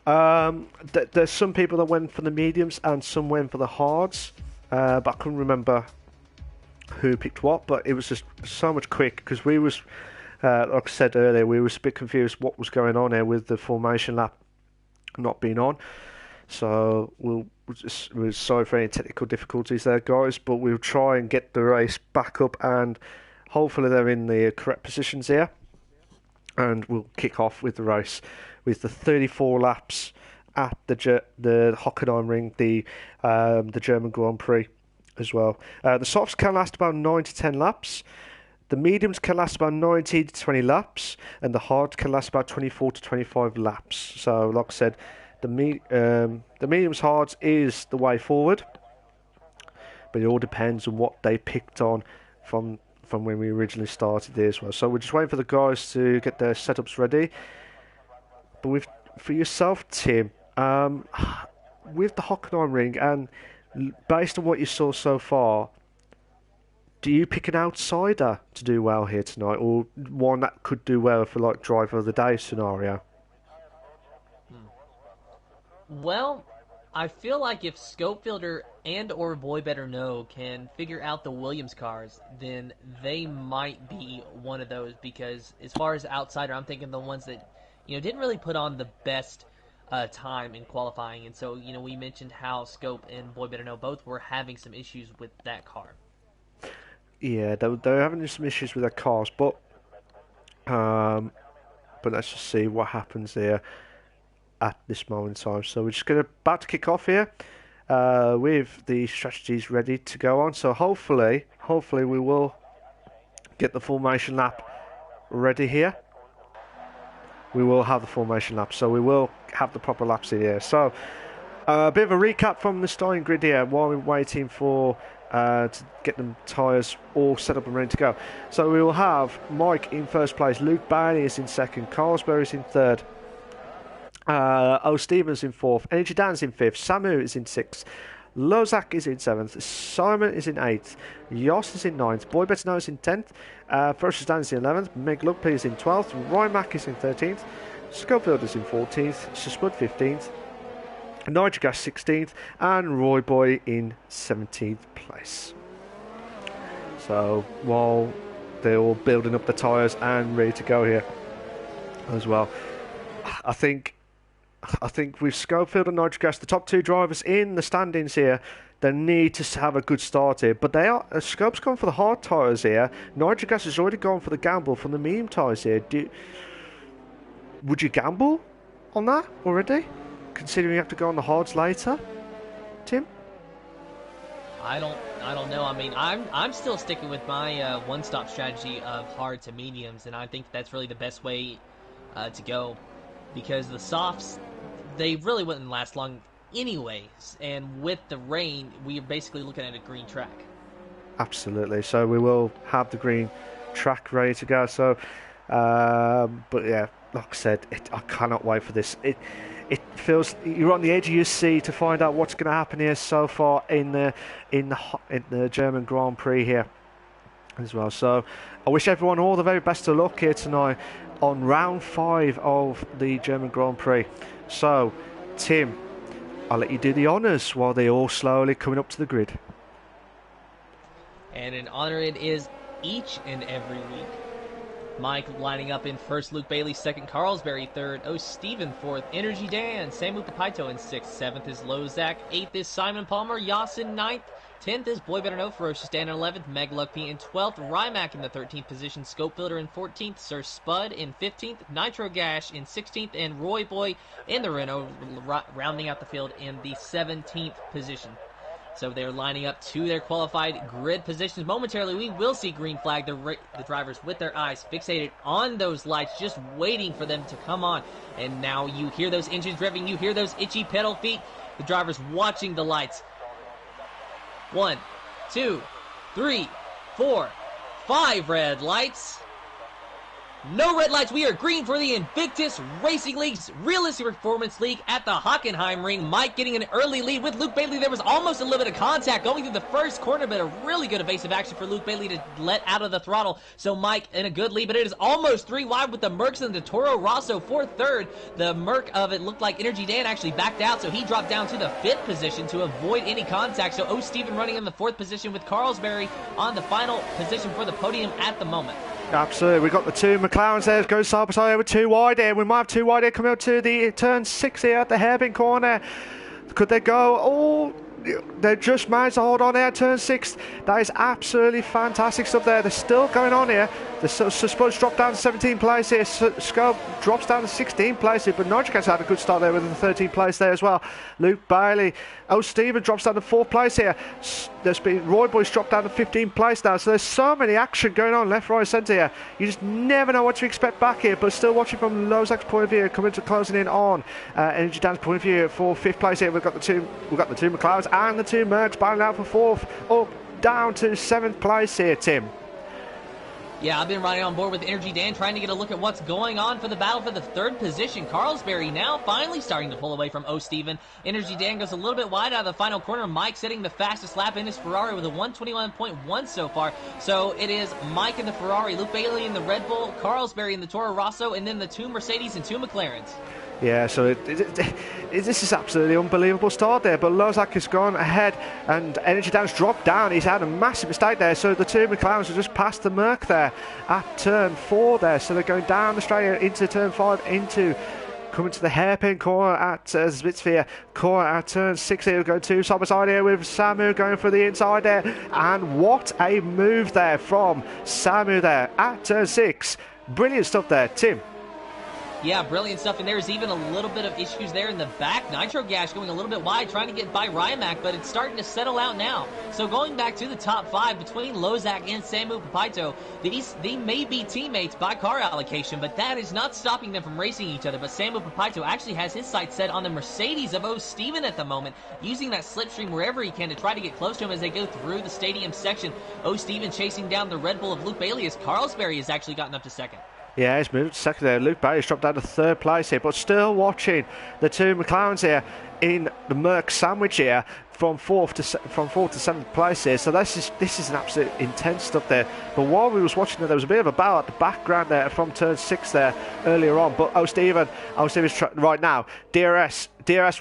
There's some people that went for the mediums and some went for the hards, but I couldn't remember who picked what. But it was just so much quick because we was, like I said earlier, we was a bit confused what was going on there with the formation lap not being on. So we're sorry for any technical difficulties there, guys, but we'll try and get the race back up, and hopefully they're in the correct positions here, and we'll kick off with the race with the 34 laps at the Hockenheim Ring, the German Grand Prix as well. The softs can last about 9 to 10 laps. The mediums can last about 19 to 20 laps, and the hards can last about 24 to 25 laps. So, like I said, the mediums hards is the way forward, but it all depends on what they picked on from when we originally started there as well. So we're just waiting for the guys to get their setups ready. But for yourself, Tim, with the Hockenheim Ring, and based on what you saw so far, do you pick an outsider to do well here tonight, or one that could do well for like driver of the day scenario? Well, I feel like if Scopefielder and or Boy Better Know can figure out the Williams cars, then they might be one of those, because as far as outsider, I'm thinking the ones that, didn't really put on the best time in qualifying. And so, we mentioned how Scope and Boy Better Know both were having some issues with that car. Yeah, they're having some issues with their cars, but let's just see what happens there at this moment in time. So we're just about to kick off here with the strategies ready to go on. So hopefully we will get the formation lap ready here. We will have the formation lap, so we will have the proper laps in here. So a bit of a recap from the starting grid here while we're waiting for to get them tyres all set up and ready to go. So we will have Mike in first place, Luke Bailey is in second, Carlsberg is in third, Stevens in fourth, Energy Dan's in fifth, Samu is in sixth, Lozak is in 7th. Simon is in 8th. Jos is in 9th. Boy Better Know is in 10th. Ferocious Dan is in 11th. Meg Lugby is in 12th. Rymac is in 13th. Schofield is in 14th. Spud 15th. Nigel Gas 16th. And Roy Boy in 17th place. So while they're all building up the tyres and ready to go here as well, I think with Schofield and Nigel Gas, the top 2 drivers in the standings here, they need to have a good start here. But they are Scope's gone for the hard tyres here. Nigel Gas has already gone for the gamble from the medium tyres here. Would you gamble on that already, considering you have to go on the hards later, Tim? I don't know. I mean, I'm still sticking with my one-stop strategy of hard to mediums, and I think that's really the best way to go, because the softs, they really wouldn't last long anyways, and with the rain, we are basically looking at a green track. Absolutely. So we will have the green track ready to go. So, but yeah, like I said, I cannot wait for this. It feels you're on the edge of your seat to find out what's going to happen here so far in the German Grand Prix here as well. So I wish everyone all the very best of luck here tonight on round 5 of the German Grand Prix. So Tim, I'll let you do the honours while they're all slowly coming up to the grid. And an honour it is each and every week. Mike lining up in first, Luke Bailey second, Carlsberry third, Stephen fourth, Energy Dan, Samu Papito in sixth, seventh is Lozak, eighth is Simon Palmer, Yasin ninth, 10th is Boy Better Know, Ferocious Dan in 11th, Meg Luckby in 12th, Rymac in the 13th position, Scopebuilder in 14th, Sir Spud in 15th, Nitro Gash in 16th, and Roy Boy in the Renault rounding out the field in the 17th position. So they're lining up to their qualified grid positions. Momentarily, we will see green flag. The drivers with their eyes fixated on those lights, just waiting for them to come on. And now you hear those engines revving. You hear those itchy pedal feet. The drivers watching the lights. 1, 2, 3, 4, 5 red lights. No red lights. We are green for the Invictus Racing League's Realistic Performance League at the Hockenheim Ring. Mike getting an early lead with Luke Bailey. There was almost a little bit of contact going through the first corner, but a really good evasive action for Luke Bailey to let out of the throttle. So Mike in a good lead, but it is almost 3 wide with the Mercs and the Toro Rosso for third. The Merc of it looked like Energy Dan actually backed out, so he dropped down to the 5th position to avoid any contact. So Stephen running in the 4th position with Carlsberry on the final position for the podium at the moment. Absolutely, we've got the 2 McLarens there, goes side by side with 2 wide here. We might have 2 wide here coming up to the turn 6 here at the hairpin corner. Could they go? Oh, they just managed to hold on here at turn 6. That is absolutely fantastic stuff there. They're still going on here. The Spud's dropped down to 17th place here. Scope drops down to 16th place here, but Nodric's had a good start there with the 13th place there as well. Luke Bailey. Stephen drops down to 4th place here. There's been Roy Boy's dropped down to 15th place now. So there's so many action going on left, right, centre here. You just never know what to expect back here. But still watching from Lozak's point of view, coming to closing in on Energy Dan's point of view for 5th place here. We've got the two McLarens and the 2 Mercs battling out for 4th, up down to 7th place here, Tim. Yeah, I've been riding on board with Energy Dan, trying to get a look at what's going on for the battle for the 3rd position. Carlsberry now finally starting to pull away from Stephen. Energy Dan goes a little bit wide out of the final corner. Mike setting the fastest lap in his Ferrari with a 121.1 so far. So it is Mike in the Ferrari, Luke Bailey in the Red Bull, Carlsberry in the Toro Rosso, and then the 2 Mercedes and 2 McLarens. Yeah, so this is absolutely unbelievable start there, but Lozak has gone ahead and Energy Dan's dropped down. He's had a massive mistake there, so the 2 McLarens have just passed the Merc there at turn 4 there, so they're going down the straight into turn 5, coming to the hairpin corner at Spitzvere corner at turn 6 here. We're going 2 side by side here with Samu going for the inside there, and what a move there from Samu there at turn 6. Brilliant stuff there, Tim. Yeah, brilliant stuff, and there's even a little bit of issues there in the back. Nitro Gash going a little bit wide, trying to get by Rymac, but it's starting to settle out now. So going back to the top 5 between Lozak and Samu Papito, they may be teammates by car allocation, but that is not stopping them from racing each other. But Samu Papito actually has his sights set on the Mercedes of Stephen at the moment, using that slipstream wherever he can to try to get close to him as they go through the stadium section. Stephen chasing down the Red Bull of Luke Bailey as Carlsberry has actually gotten up to 2nd. Yeah, he's moved to 2nd there. Luke Bailey's dropped down to 3rd place here, but still watching the 2 McLarens here in the Merc sandwich here. from fourth to seventh place here. So this is an absolute intense stuff there. But while we was watching it, there was a bit of a battle at the background there from turn 6 there earlier on. But Steven's right now. DRS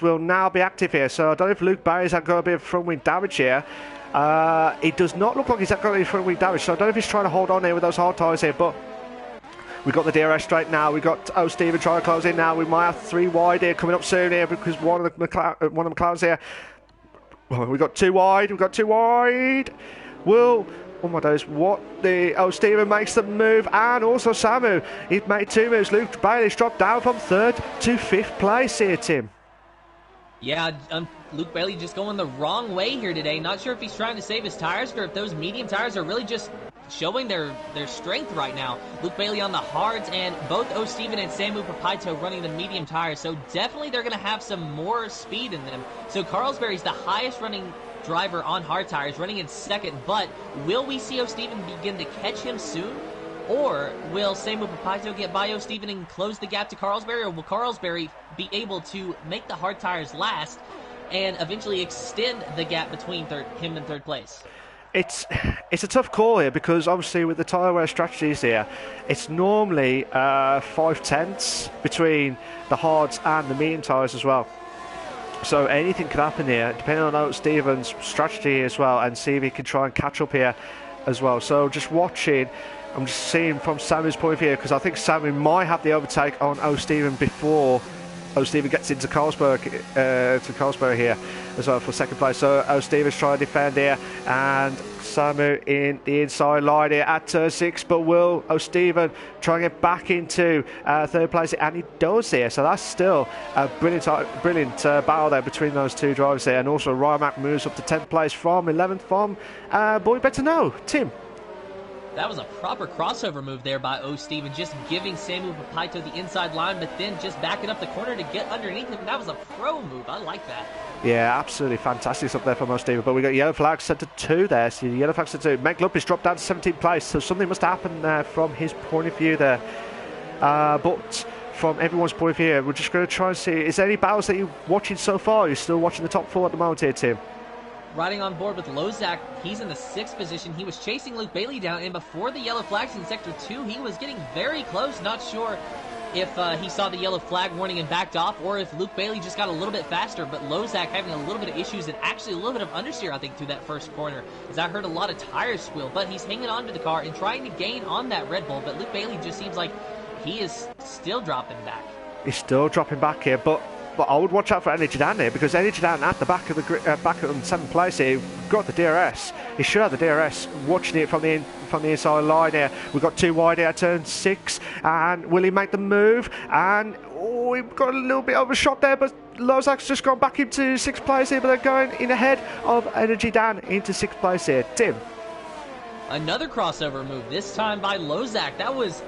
will now be active here. So I don't know if Luke Barry's got a bit of front wing damage here. It does not look like he's got any front wing damage. So I don't know if he's trying to hold on here with those hard tyres here. But we've got the DRS straight now. We've got Steven trying to close in now. We might have 3 wide here coming up soon here because one of the McLarens here. Well, we've got 2 wide. Will, oh my days, Steven makes the move, and also Samu. He's made 2 moves. Luke Bailey's dropped down from 3rd to 5th place here, Tim. Yeah, Luke Bailey just going the wrong way here today. Not sure if he's trying to save his tires or if those medium tires are really just showing their strength right now. Luke Bailey on the hards, and both Steven and Samu Papito running the medium tires, so definitely they're going to have some more speed in them. So Carlsberry's the highest running driver on hard tires, running in 2nd, but will we see Steven begin to catch him soon? Or will Samu Papito get by Steven and close the gap to Carlsberry, or will Carlsberry be able to make the hard tires last and eventually extend the gap between him and 3rd place? It's a tough call here because obviously with the tyre wear strategies here, it's normally 5/10 between the hards and the medium tyres as well. So anything could happen here, depending on Steven's strategy as well, and see if he can try and catch up here as well. So just watching, I'm just seeing from Samu's point of view, because I think Samu might have the overtake on Steven before Steven gets into Carlsberg here as well for 2nd place. So Steven's trying to defend here, and Samu in the inside line here at turn 6, but will Steven try and get back into 3rd place, and he does here. So that's still a brilliant battle there between those 2 drivers there. And also Ryan Mack moves up to 10th place from 11th from Boy Better Know, Tim. That was a proper crossover move there by Steven, just giving Samu Papito the inside line, but then just backing up the corner to get underneath him. That was a pro move. I like that. Yeah, absolutely fantastic stuff there from Steven. But we got yellow flags set to 2 there. So yellow flags set to 2. Meg Lupp is dropped down to 17th place, so something must happen there from his point of view there. But from everyone's point of view, we're just going to try and see, is there any battles that you're watching so far? You're still watching the top 4 at the moment here, Tim? Riding on board with Lozak, he's in the 6th position. He was chasing Luke Bailey down, and before the yellow flags in Sector 2, he was getting very close. Not sure if he saw the yellow flag warning and backed off, or if Luke Bailey just got a little bit faster, but Lozak having a little bit of issues and actually a little bit of understeer, I think, through that first corner, as I heard a lot of tires squeal, but he's hanging on to the car and trying to gain on that Red Bull, but Luke Bailey just seems like he is still dropping back. He's still dropping back here, but I would watch out for Energy Dan here, because Energy Dan at the back of the back of 7th place here got the DRS. He should have the DRS. Watching it from the inside line here. We've got 2 wide here, turn 6, and will he make the move? And we've got a little bit of a shot there, but Lozak's just gone back into 6th place here, but they're going in ahead of Energy Dan into 6th place here. Tim. Another crossover move, this time by Lozak. That was,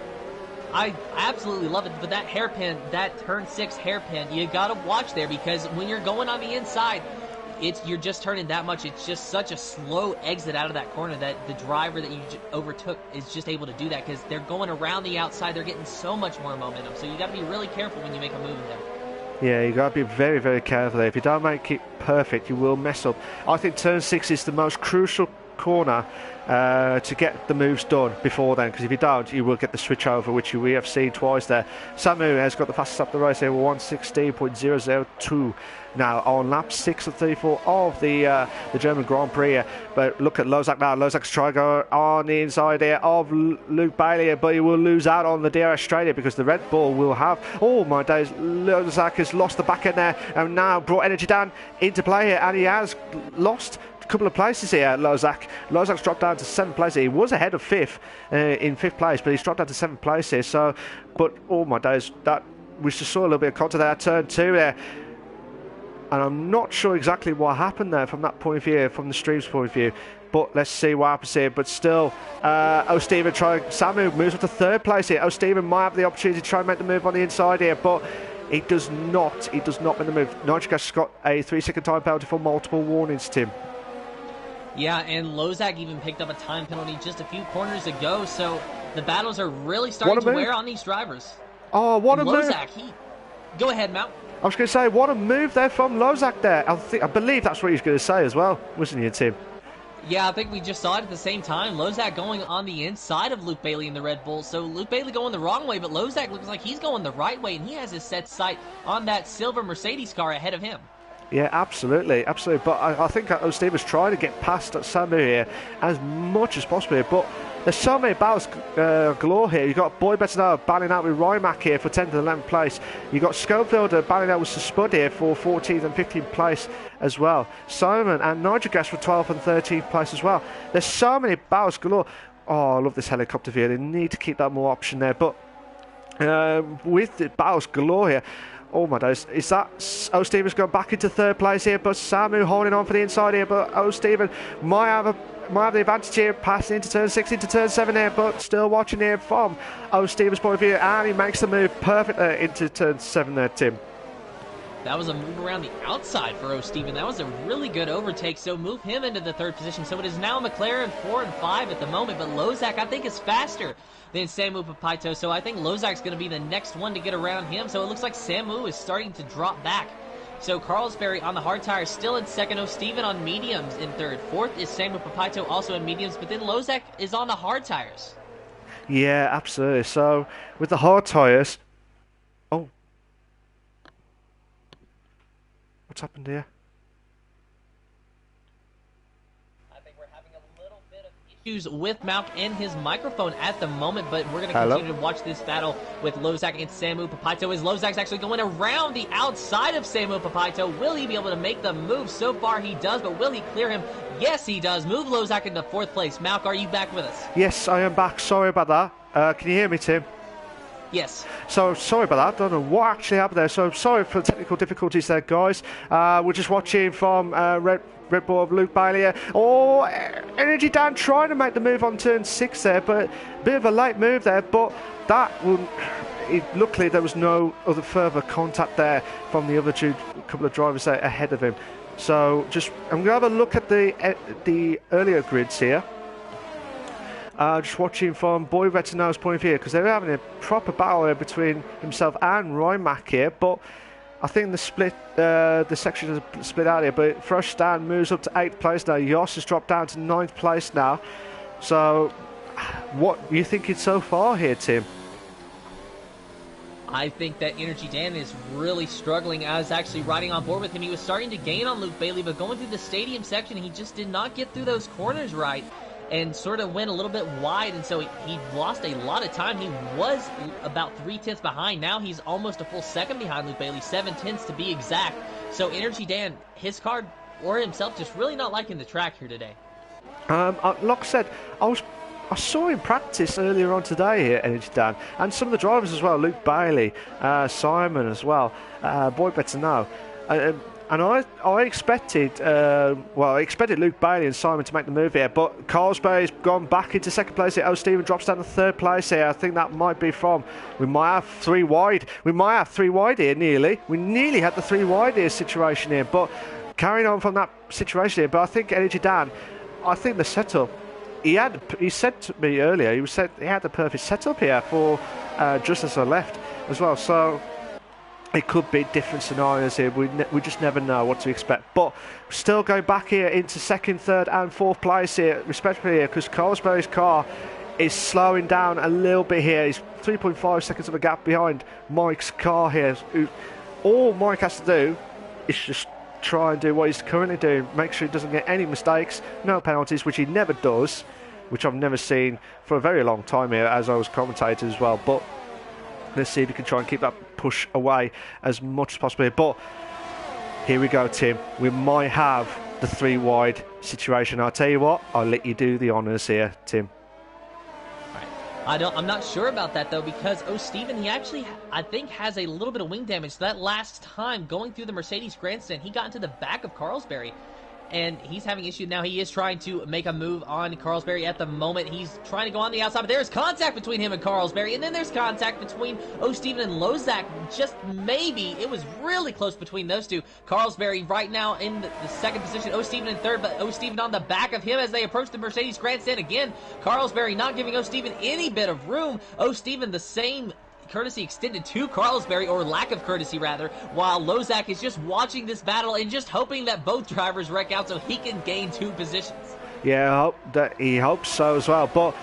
I absolutely love it, but that hairpin, that turn 6 hairpin, you gotta watch there, because when you're going on the inside, you're just turning that much. It's just such a slow exit out of that corner that the driver that you overtook is just able to do that, because they're going around the outside. They're getting so much more momentum, so you got to be really careful when you make a move in there. Yeah, you got to be very, very careful there. If you don't make it perfect, you will mess up. I think turn 6 is the most crucial corner to get the moves done before then, because if you don't, you will get the switch over, which we have seen twice there. Samu has got the fastest up the race here with 1:16.002 now on lap 6 of 34 of the German Grand Prix. But look at Lozak now. Lozak's trying to go on the inside here of Luke Bailey, but he will lose out on the DRS straight here, because the Red Bull will have, oh my days, Lozak has lost the back end there and now brought Energy Dan into play here, and he has lost a couple of places here. Lozak's dropped down to 7th place. He was ahead of 5th in 5th place, but he's dropped down to 7th place here. So, but oh my days, that we just saw a little bit of contact there, turn 2 there, and I'm not sure exactly what happened there from that point of view, from the stream's point of view. But let's see what happens here. But still, Steven trying. Samu moves up to 3rd place here. Steven might have the opportunity to try and make the move on the inside here, but he does not. He does not make the move. Nitrogas got a 3-second time penalty for multiple warnings, Tim. Yeah, and Lozak even picked up a time penalty just a few corners ago, so the battles are really starting to wear on these drivers. Oh, what a move! Lozak, Go ahead, Mount. I was going to say, what a move there from Lozak there. I believe that's what he was going to say as well, wasn't you, Tim? Yeah, I think we just saw it at the same time. Lozak going on the inside of Luke Bailey in the Red Bull. So Luke Bailey going the wrong way, but Lozak looks like he's going the right way, and he has his set sight on that silver Mercedes car ahead of him. Yeah, absolutely. But I think Steve was trying to get past Samu here as much as possible. But there's so many battles galore here. You've got Boy Better Now battling out with Rymac here for 10th and 11th place. You've got Schofielder battling out with Spud here for 14th and 15th place as well. Simon and Nigel Gas for 12th and 13th place as well. There's so many battles galore. Oh, I love this helicopter view. They need to keep that more option there. But with the battles galore here, oh my days, is that O. Stevens going back into third place here, but Samu holding on for the inside here, but O. Stevens might have the advantage here, passing into turn 6, into turn 7 here, but still watching here from O. Stevens' point of view, and he makes the move perfectly into turn 7 there, Tim. That was a move around the outside for O. Steven. That was a really good overtake, so move him into the third position. So it is now McLaren 4 and 5 at the moment, but Lozak, I think, is faster than Samu Papaito, so I think Lozak's going to be the next one to get around him. So it looks like Samu is starting to drop back. So Carlsberry on the hard tires still in second. O. Steven on mediums in third. Fourth is Samu Papaito also in mediums, but then Lozak is on the hard tires. Yeah, absolutely. So with the hard tires... Oh. What's happened here? I think we're having a little bit of issues with Malc and his microphone at the moment, but we're going to continue to watch this battle with Lozak and Samu Papaito as Lozak's actually going around the outside of Samu Papaito. Will he be able to make the move? So far he does, but will he clear him? Yes, he does. Move Lozak into fourth place. Malc, are you back with us? Yes, I am back. Sorry about that. Can you hear me, Tim? Yes. So sorry about that. I don't know what actually happened there. So sorry for the technical difficulties there, guys. We're just watching from Red Bull of Luke Bailey. Oh, Energy Dan trying to make the move on turn 6 there, but a bit of a late move there. But that will. Luckily, there was no other further contact there from the other couple of drivers there ahead of him. So I'm going to have a look at the earlier grids here. Just watching from Boy Retinal's point of view, because they're having a proper battle here between himself and Rymac here, but I think the section is split out here, but Fresh Stan moves up to 8th place now. Yoss has dropped down to 9th place now. So what are you thinking so far here, Tim? I think that Energy Dan is really struggling. I was actually riding on board with him. He was starting to gain on Luke Bailey, but going through the stadium section, he just did not get through those corners right and sort of went a little bit wide, and so he lost a lot of time. He was about 3/10 behind. Now he's almost a full second behind Luke Bailey, 7/10 to be exact. So Energy Dan, his car or himself, just really not liking the track here today. Like I said, I saw him practice earlier on today here, Energy Dan, and some of the drivers as well, Luke Bailey, Simon as well, Boy Better Now. And I expected, I expected Luke Bailey and Simon to make the move here, but Carlsberry's gone back into second place here. O. Steven drops down to third place here. I think that might be we might have 3 wide. We might have 3 wide here, nearly. We nearly had the 3 wide here situation here, but carrying on from that situation here. But I think Energy Dan, I think the setup, he said to me earlier, he had the perfect setup here for just as I left as well. So it could be different scenarios here. We just never know what to expect. But still going back here into second, third and fourth place here, respectively here, because Carlsberry's car is slowing down a little bit here. He's 3.5 seconds of a gap behind Mike's car here. All Mike has to do is just try and do what he's currently doing. Make sure he doesn't get any mistakes, no penalties, which he never does, which I've never seen for a very long time here as I was commentator as well. But let's see if we can try and keep that push away as much as possible. But here we go, Tim. We might have the 3 wide situation. I'll tell you what, I'll let you do the honours here, Tim. I'm not sure about that, though, because O. Steven, he actually, I think, has a little bit of wing damage. That last time going through the Mercedes grandstand, he got into the back of Carlsberry, and he's having issues now. He is trying to make a move on Carlsberry at the moment. He's trying to go on the outside, but there's contact between him and Carlsberry, and then there's contact between O. Steven and Lozak. Just maybe. It was really close between those two. Carlsberry right now in the second position, O. Steven in third, but O. Steven on the back of him as they approach the Mercedes grandstand again. Carlsberry not giving O. Steven any bit of room. O. Steven the same courtesy extended to Carlsberry, or lack of courtesy rather, while Lozak is just watching this battle and just hoping that both drivers wreck out so he can gain 2 positions. Yeah, he hopes so as well. But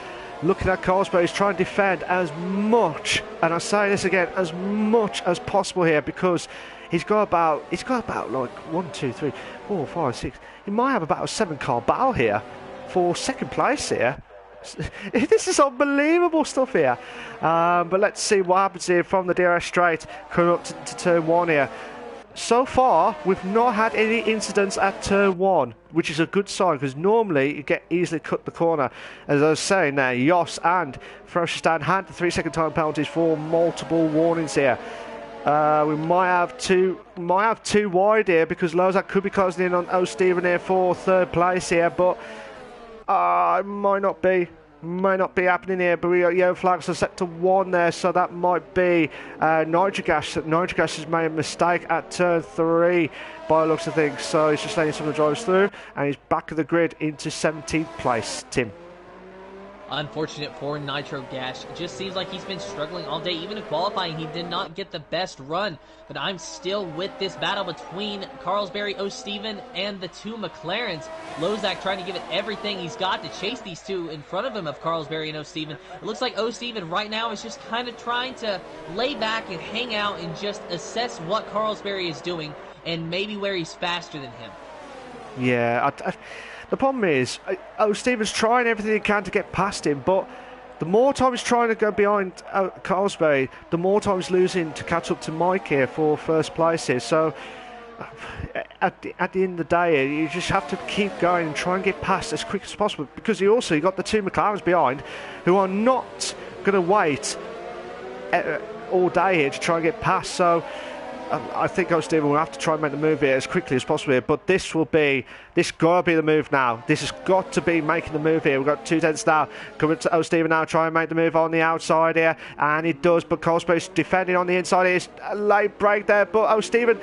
looking at Carlsberry, he's trying to defend as much, and I say this again, as much as possible here, because he's got about like 1, 2, 3, 4, 5, 6. He might have about a 7-car battle here for second place here. This is unbelievable stuff here. But let's see what happens here from the DRS straight coming up to turn 1 here. So far, we've not had any incidents at turn 1, which is a good sign, because normally you get easily cut the corner. As I was saying there, Jos and Ferocious had the 3-second time penalties for multiple warnings here. We might have two wide here, because Lozak could be closing in on O'Stephen here for 3rd place here, but it might not be happening here. But we got yellow flags are set to 1 there, so that might be Nitrogas. Nitrogas has made a mistake at turn 3 by the looks of things, so he's just letting some of the drivers through, and he's back of the grid into 17th place. Tim. Unfortunate for Nitro Gash. It just seems like he's been struggling all day. Even in qualifying, he did not get the best run. But I'm still with this battle between Carlsberry, O'Stephen, and the 2 McLarens. Lozak trying to give it everything he's got to chase these 2 in front of him of Carlsberry and O'Stephen. It looks like O'Stephen right now is just kind of trying to lay back and hang out and just assess what Carlsberry is doing and maybe where he's faster than him. Yeah, the problem is, O'Stephen's trying everything he can to get past him, but the more time he's trying to go behind Carlsberry, the more time he's losing to catch up to Mike here for 1st place here. So, at the end of the day, you just have to keep going and try and get past as quick as possible, because you got the 2 McLarens behind who are not going to wait all day here to try and get past. So, I think O'Stephen will have to try and make the move here as quickly as possible here, but this got to be the move now. This has got to be making the move here. We've got 2 tenths now. Coming to O'Stephen now, try and make the move on the outside here, and he does, but Carlsberry's defending on the inside. It's a late break there, but O'Stephen's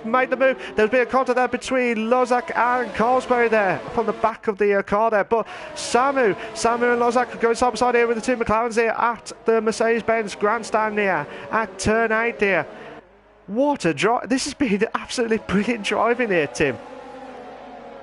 made the move. There's been a contact there between Lozak and Carlsberry there from the back of the car there, but Samu and Lozak are going side by side here with the 2 McLarens here at the Mercedes-Benz grandstand here at turn 8 here. What a drive. This has been absolutely brilliant driving here, Tim.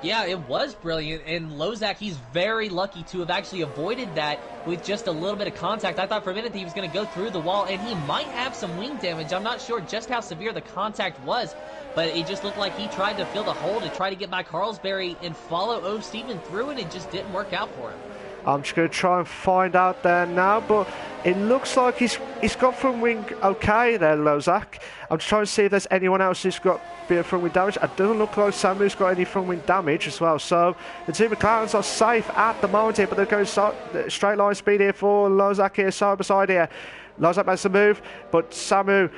Yeah, it was brilliant, and Lozak, he's very lucky to have actually avoided that with just a little bit of contact. I thought for a minute that he was going to go through the wall, and he might have some wing damage. I'm not sure just how severe the contact was, but it just looked like he tried to fill the hole to try to get by Carlsberry and follow O'Stephen through, and it just didn't work out for him. I'm just going to try and find out there now, but it looks like he's got front wing okay there, Lozak. I'm just trying to see if there's anyone else who's got a bit of front wing damage. It doesn't look like Samu's got any front wing damage as well. So the 2 McLarens are safe at the moment here, but they're going straight line speed here for Lozak here, side by side here. Lozak makes the move, but Samu's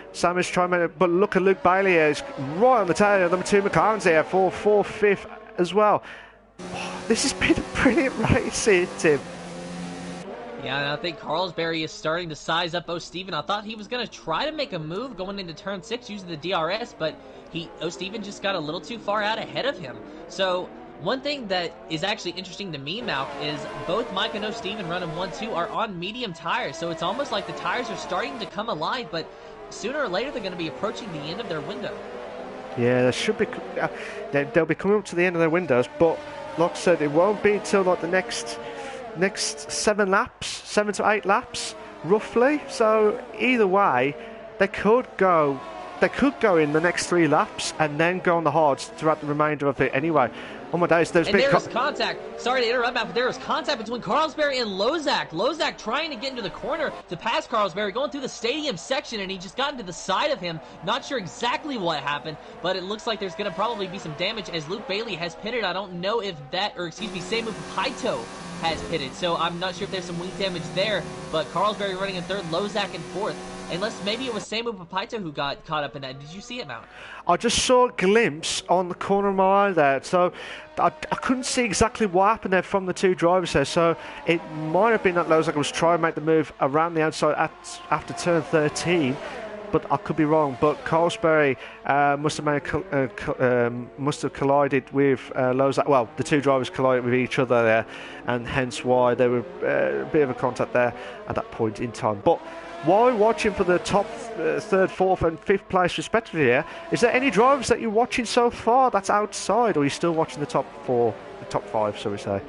trying to make it. But look at Luke Bailey here. He's right on the tail of them 2 McLarens here for 4th, 5th as well. This has been a brilliant race here, Tim. Yeah, and I think Carlsberry is starting to size up O'Stephen. I thought he was going to try to make a move going into turn 6 using the DRS, but O'Stephen just got a little too far out ahead of him. So one thing that is actually interesting to me, Malc, is both Mike and O'Stephen running 1-2 are on medium tires. So it's almost like the tires are starting to come alive, but sooner or later they're going to be approaching the end of their window. Yeah, there should be. They'll be coming up to the end of their windows, but like I said, it won't be until like the next 7 to 8 laps, roughly. So either way, they could go in the next 3 laps and then go on the hards throughout the remainder of it anyway. Oh my days, there was contact. Sorry to interrupt, but there was contact between Carlsberry and Lozak. Lozak trying to get into the corner to pass Carlsberry, going through the stadium section, and he just got into the side of him. Not sure exactly what happened, but it looks like there's going to probably be some damage as Luke Bailey has pitted. I don't know if Seimu Paito has pitted, so I'm not sure if there's some wing damage there, but Carlsberry running in 3rd, Lozak in 4th. Unless maybe it was Seimu Papaito who got caught up in that. Did you see it, Mount? I just saw a glimpse on the corner of my eye there, so I couldn't see exactly what happened there from the 2 drivers there. So it might have been that Lozak was trying to make the move around the outside after turn 13. but I could be wrong. But Carlsberg must have collided with Lozak. Well, the two drivers collided with each other there, and hence why there were a bit of a contact there at that point in time. But while watching for the top third, fourth and fifth place respectively here, is there any drivers that you're watching so far that's outside, or are you still watching the top four, the top five, so we say?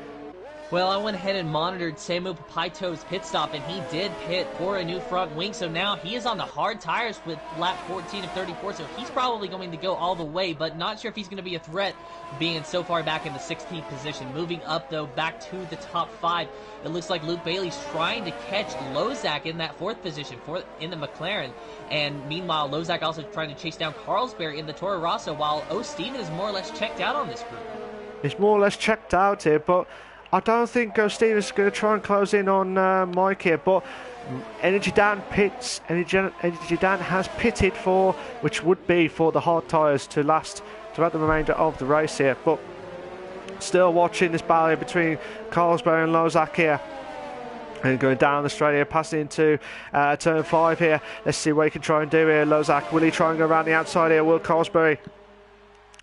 Well, I went ahead and monitored Samu Papaito's pit stop, and he did pit for a new front wing, so now he is on the hard tires with lap 14 of 34, so he's probably going to go all the way, but not sure if he's going to be a threat being so far back in the 16th position. Moving up, though, back to the top 5, it looks like Luke Bailey's trying to catch Lozak in that 4th position in the McLaren, and meanwhile, Lozak also trying to chase down Carlsberg in the Toro Rosso, while O'Steven is more or less checked out on this group. He's more or less checked out here, but I don't think Stevens is going to try and close in on Mike here, but Energy Dan pits. Energy Dan has pitted for, which would be for the hard tyres to last throughout the remainder of the race here. But still watching this battle between Carlsberg and Lozak here. And going down the straight here, passing into turn 5 here. Let's see what he can try and do here. Lozak, will he try and go around the outside here? Will Carlsberg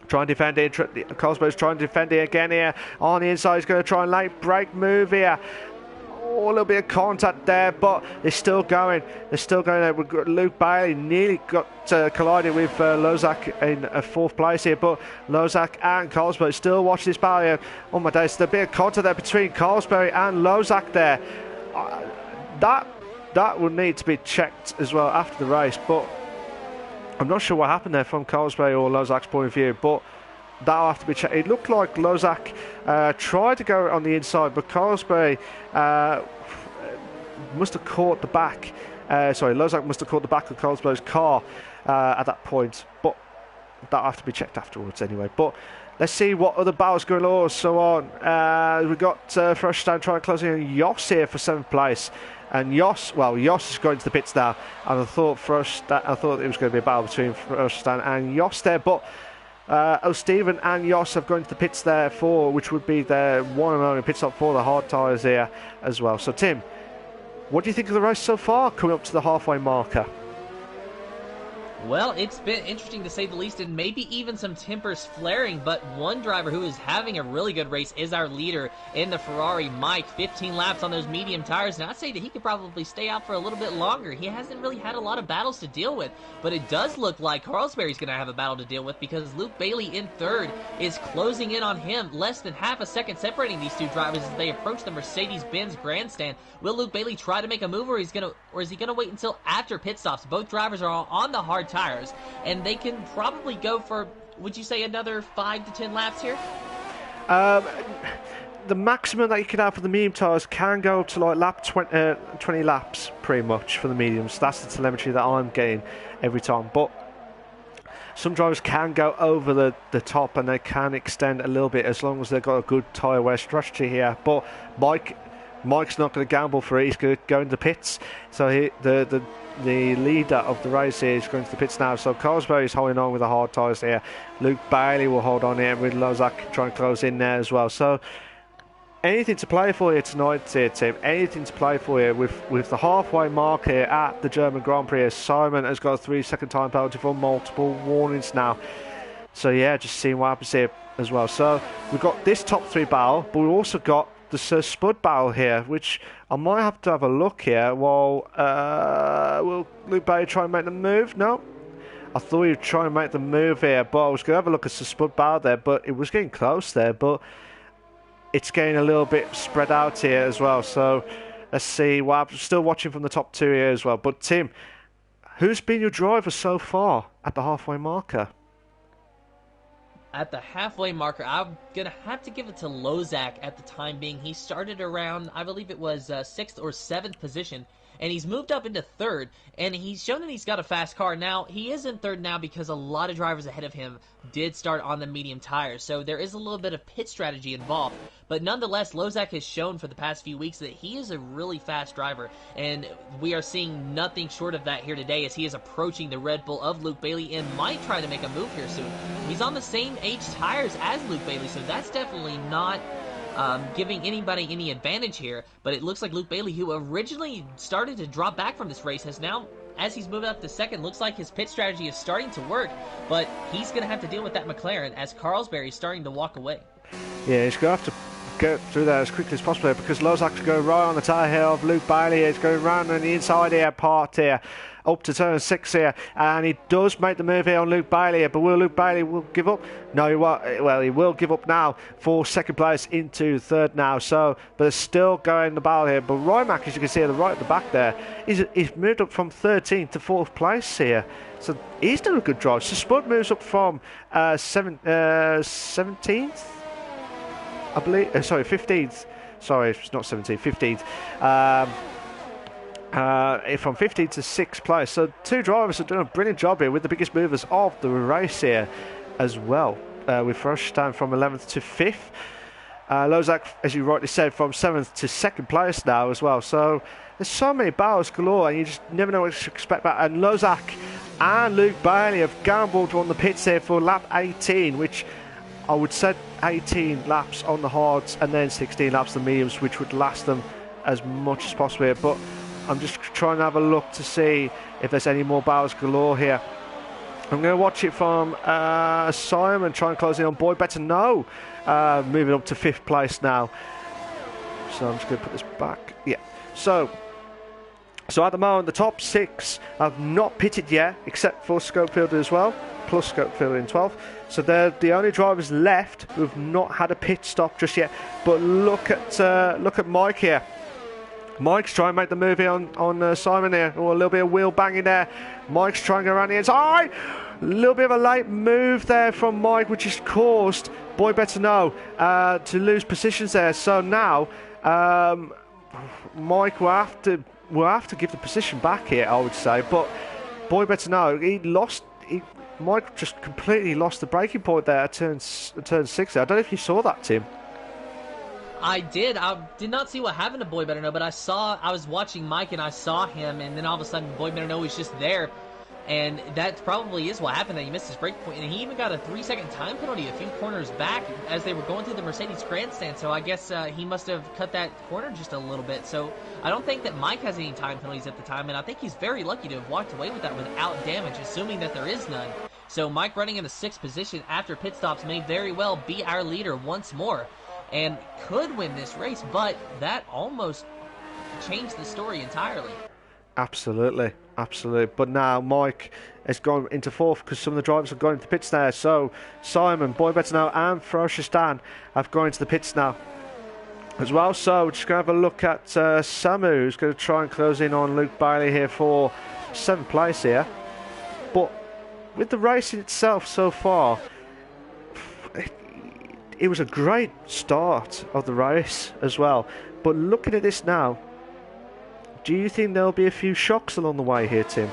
try and defend it? Carlsberg's trying to defend it again here. On the inside, he's going to try and late brake move here. Oh, a little bit of contact there, but they're still going. They're still going there. We've got Luke Bailey nearly got collided with Lozak in 4th place here, but Lozak and Carlsberg still watch this battle here. Oh my days, there's a bit of contact there between Carlsberg and Lozak there. That would need to be checked as well after the race, but I'm not sure what happened there from Carlsberg or Lozak's point of view, but that'll have to be checked. It looked like Lozak tried to go on the inside, but Carlsberg must have caught the back. Lozak must have caught the back of Carlsberg's car at that point, but that'll have to be checked afterwards anyway. But let's see what other battles going on. So on, we've got Frostan trying to close in on Yoss here for 7th place. And Yoss is going to the pits now, and I thought it was going to be a battle between Frostan and Yoss there, but O'Steven and Yoss have gone to the pits there which would be their one and only pit stop for the hard tyres here as well. So Tim, what do you think of the race so far, coming up to the halfway marker? Well, it's been interesting to say the least, and maybe even some tempers flaring, but one driver who is having a really good race is our leader in the Ferrari, Mike. 15 laps on those medium tires, and I'd say that he could probably stay out for a little bit longer. He hasn't really had a lot of battles to deal with, but it does look like Carlsberg's going to have a battle to deal with, because Luke Bailey in 3rd is closing in on him, less than half a second separating these two drivers as they approach the Mercedes-Benz grandstand. Will Luke Bailey try to make a move, or is he going to wait until after pit stops? Both drivers are on the hard tires, and they can probably go for, would you say, another 5 to 10 laps here? The maximum that you can have for the medium tires can go up to like lap 20 laps pretty much for the mediums. That's the telemetry that I'm getting every time, but some drivers can go over the top, and they can extend a little bit as long as they've got a good tyre wear strategy here. But Mike's not going to gamble for it. He's going to go into the pits. So the leader of the race here is going to the pits now. So Carlsberg is holding on with the hard tyres here. Luke Bailey will hold on here with Lozak trying to close in there as well. So anything to play for here tonight here, Tim. Anything to play for here with the halfway mark here at the German Grand Prix. Simon has got a 3-second time penalty for multiple warnings now. So yeah, just seeing what happens here as well. So we've got this top 3 battle, but we've also got the Spud battle here, which I might have to have a look here. Will Luke Bailey try and make the move? No, I thought he would try and make the move here, but I was going to have a look at the Spud battle there, but it was getting close there, but it's getting a little bit spread out here as well. So let's see what happens. Still watching from the top 2 here as well. But Tim, who's been your driver so far at the halfway marker? At the halfway marker, I'm going to have to give it to Lozak at the time being. He started around, I believe it was 6th or 7th position, and he's moved up into 3rd, and he's shown that he's got a fast car. Now, he is in 3rd now because a lot of drivers ahead of him did start on the medium tires, so there is a little bit of pit strategy involved. But nonetheless, Lozak has shown for the past few weeks that he is a really fast driver, and we are seeing nothing short of that here today as he is approaching the Red Bull of Luke Bailey and might try to make a move here soon. He's on the same age tires as Luke Bailey, so that's definitely not giving anybody any advantage here, but it looks like Luke Bailey, who originally started to drop back from this race, has now as he's moving up to second, looks like his pit strategy is starting to work, but he's going to have to deal with that McLaren as Carlsberg is starting to walk away. Yeah, he's going to have to get through that as quickly as possible because Lozak's going right on the tyre here of Luke Bailey. He's going round on the inside here part here, up to turn 6 here, and he does make the move here on Luke Bailey here, but will Luke Bailey will give up? No, he won't. Well, he will give up now for second place into third now, so, but it's still going the battle here. But Rymac, as you can see right at the back there, he's moved up from 13th to 4th place here. So he's doing a good drive. So Spud moves up from 17th, I believe. Sorry, 15th. Sorry, it's not 17th, 15th. From 15th to 6th place. So two drivers are doing a brilliant job here with the biggest movers of the race here as well. With Froschstein from 11th to 5th. Lozak, as you rightly said, from 7th to 2nd place now as well. So there's so many battles galore and you just never know what to expect back. And Lozak and Luke Bailey have gambled on the pits here for lap 18, which I would set 18 laps on the hards and then 16 laps the mediums, which would last them as much as possible here. But I'm just trying to have a look to see if there's any more battles galore here. I'm going to watch it from Simon, try and close in on Boy Better Know, moving up to 5th place now. So I'm just going to put this back. Yeah. So at the moment, the top 6 have not pitted yet, except for Schofield as well, plus Schofield in 12th. So they're the only drivers left who have not had a pit stop just yet. But look at Mike here. Mike's trying to make the move here on Simon here. Oh, a little bit of wheel banging there. Mike's trying to go around the inside. A little bit of a late move there from Mike, which has caused Boy Better Know to lose positions there. So now Mike will have to give the position back here, I would say. But Boy Better Know, Mike just completely lost the braking point there at turn 6 there. I don't know if you saw that, Tim. I did. I did not see what happened to Boy Better Know, but I was watching Mike and I saw him, and then all of a sudden Boy Better Know was just there. And that probably is what happened, that he missed his break point. And he even got a 3-second time penalty a few corners back as they were going through the Mercedes grandstand. So I guess he must have cut that corner just a little bit. So I don't think that Mike has any time penalties at the time. And I think he's very lucky to have walked away with that without damage, assuming that there is none. So Mike running in the 6th position after pit stops may very well be our leader once more and could win this race, but that almost changed the story entirely. Absolutely. But now Mike has gone into 4th because some of the drivers have gone into the pits there. So Simon, Boy Better Know, and Ferocious have gone into the pits now as well. So we're just going to have a look at Samu, who's going to try and close in on Luke Bailey here for 7th place here. But with the racing itself so far, it was a great start of the race as well. But looking at this now, do you think there'll be a few shocks along the way here, Tim?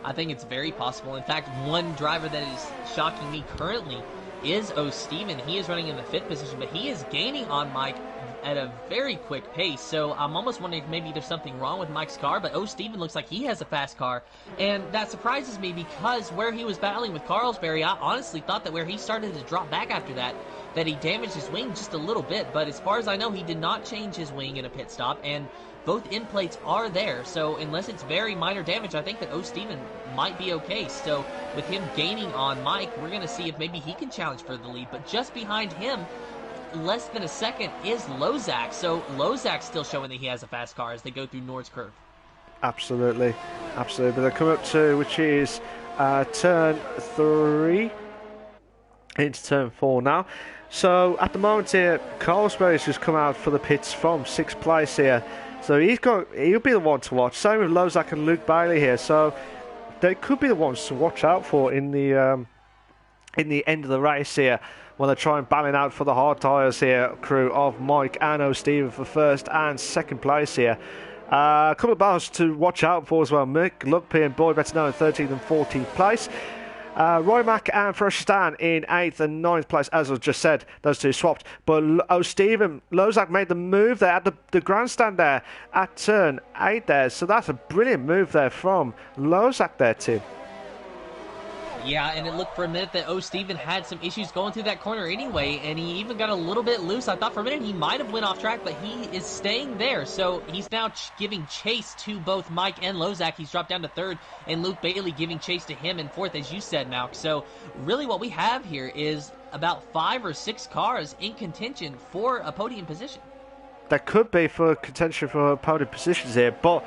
I think it's very possible. In fact, one driver that is shocking me currently is Steven. He is running in the 5th position, but he is gaining on Mike at a very quick pace. So I'm almost wondering if maybe there's something wrong with Mike's car, but Steven looks like he has a fast car. And that surprises me because where he was battling with Carlsberg, I honestly thought that where he started to drop back after that he damaged his wing just a little bit. But as far as I know, he did not change his wing in a pit stop, and both end plates are there. So unless it's very minor damage, I think that Steven might be okay. So with him gaining on Mike, we're going to see if maybe he can challenge for the lead. But just behind him, less than a second, is Lozak. So Lozak's still showing that he has a fast car as they go through Nord's Curve. Absolutely. But they're coming up to, which is turn 3 into turn 4 now. So at the moment here, Carlsberg's just come out for the pits from 6th place here. So he'll be the one to watch. Same with Lozak and Luke Bailey here. So they could be the ones to watch out for in the end of the race here, when they're trying battling out for the hard tyres here, crew of Mike and O'Steven for 1st and 2nd place here. A couple of battles to watch out for as well. Mick Lugby and Boy Better Know in 13th and 14th place. Roy Mack and Ferocious in 8th and 9th place, as I just said. Those two swapped. But O'Steven, Lozak made the move there at the grandstand there at turn 8 there. So that's a brilliant move there from Lozak there, Tim. Yeah, and it looked for a minute that Steven had some issues going through that corner anyway, and he even got a little bit loose. I thought for a minute he might have went off track, but he is staying there. So he's now giving chase to both Mike and Lozak. He's dropped down to third, and Luke Bailey giving chase to him in fourth, as you said, Malc. So really what we have here is about 5 or 6 cars in contention for a podium position. That could be for contention for podium positions here, but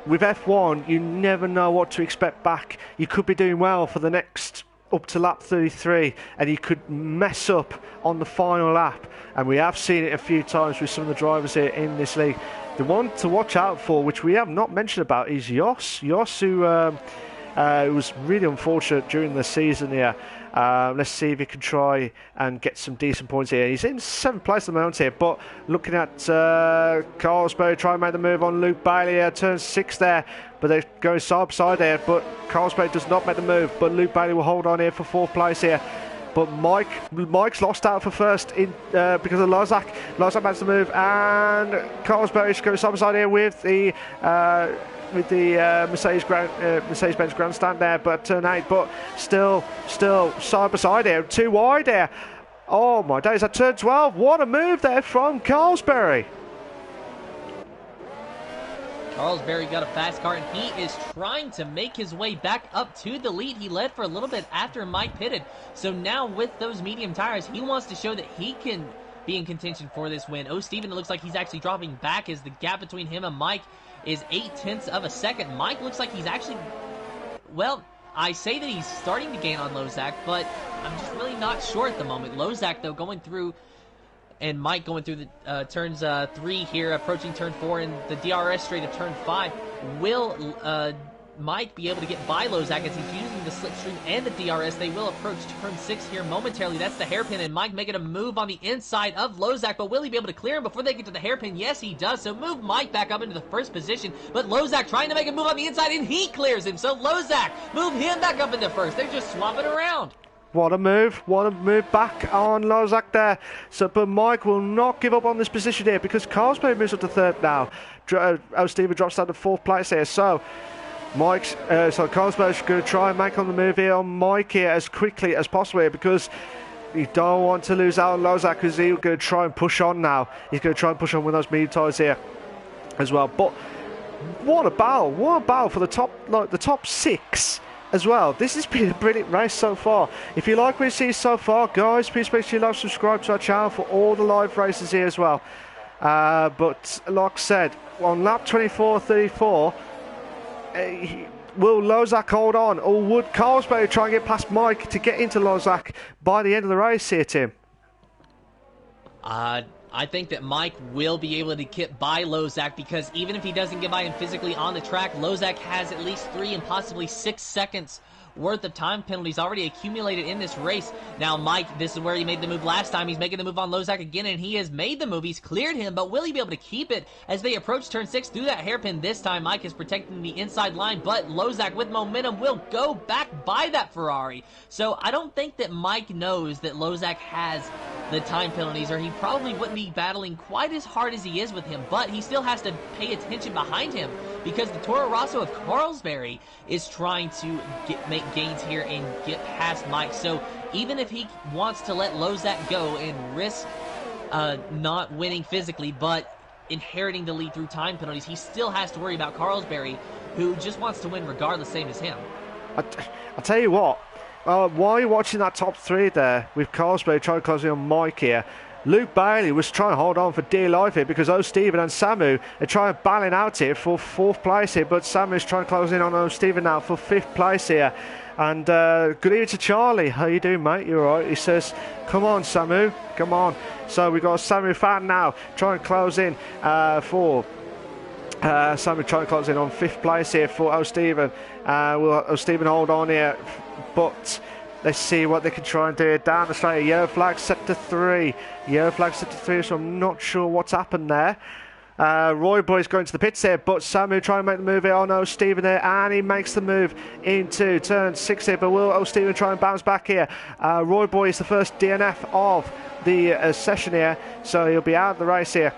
with F1, you never know what to expect back. You could be doing well for the next up to lap 33, and you could mess up on the final lap. And we have seen it a few times with some of the drivers here in this league. The one to watch out for, which we have not mentioned about, is Jos. Jos, who was really unfortunate during the season here. Let's see if he can try and get some decent points here. He's in 7th place at the moment here, but looking at Carlsberg trying to make the move on Luke Bailey here, turn 6 there, but they're going side by side there, but Carlsberg does not make the move, but Luke Bailey will hold on here for 4th place here. But Mike's lost out for first in because of Lozak. Lozak makes the move, and Carlsberg is going side by side here with the Mercedes-Benz grandstand there, but turn 8, but still side by side here, too wide there. Oh my days, at turn 12, what a move there from Carlsberg. Carlsberg got a fast car, and he is trying to make his way back up to the lead. He led for a little bit after Mike pitted. So now with those medium tires, he wants to show that he can be in contention for this win. Steven, it looks like he's actually dropping back as the gap between him and Mike is 0.8 of a second. Mike looks like he's actually, well, I say that he's starting to gain on Lozak, but I'm just really not sure at the moment. Lozak, though, going through, and Mike going through the turns 3 here, approaching turn 4, and the DRS straight of turn 5. Will Mike be able to get by Lozak as he's using the slipstream and the DRS? They will approach turn 6 here momentarily. That's the hairpin, and Mike making a move on the inside of Lozak, but will he be able to clear him before they get to the hairpin? Yes, he does. So move Mike back up into the first position, but Lozak trying to make a move on the inside, and he clears him. So Lozak, move him back up into first. They're just swapping around. What a move back on Lozak there. So, but Mike will not give up on this position here because Carlsberg moves up to 3rd now. Steven drops down to 4th place here. So Carlsberg's going to try and make on the move here on Mike here as quickly as possible here because you don't want to lose out on Lozak because he's going to try and push on now. He's going to try and push on with those medium tires here as well. But what a battle for the top 6 as well. This has been a brilliant race so far. If you like what you see so far, guys, please make sure you subscribe to our channel for all the live races here as well. But like I said, on lap 24-34, will Lozak hold on, or would Carlsberg try and get past Mike to get into Lozak by the end of the race here, Tim? I think that Mike will be able to get by Lozak because even if he doesn't get by him physically on the track, Lozak has at least 3 and possibly 6 seconds worth of time penalties already accumulated in this race. Now, Mike, this is where he made the move last time. He's making the move on Lozak again, and he has made the move. He's cleared him, but will he be able to keep it as they approach turn 6 through that hairpin? This time, Mike is protecting the inside line, but Lozak with momentum will go back by that Ferrari. So I don't think that Mike knows that Lozak has the time penalties, or he probably wouldn't be battling quite as hard as he is with him, but he still has to pay attention behind him because the Toro Rosso of Carlsberg is trying to make gains here and get past Mike. So even if he wants to let Lozak go and risk not winning physically, but inheriting the lead through time penalties, he still has to worry about Carlsberg, who just wants to win regardless, same as him. I'll tell you what, while you're watching that top 3 there, with Carlsberg trying to close in on Mike here, Luke Bailey was trying to hold on for dear life here because Steven and Samu are trying to battle out here for 4th place here, but Samu's trying to close in on Steven now for 5th place here. And good evening to Charlie. How you doing, mate? You alright? He says, come on, Samu, come on. So we've got Samu Fan now trying to close in for Samu trying to close in on 5th place here for Steven. Will Steven hold on here, but let's see what they can try and do down the straight. Yellow flag set to 3. Yellow flag set to 3, so I'm not sure what's happened there. Roy Boy's going to the pits here, but Samu trying to make the move here on Steven there, and he makes the move into turn 6 here, but will Steven try and bounce back here? Roy Boy is the first DNF of the session here, so he'll be out of the race here.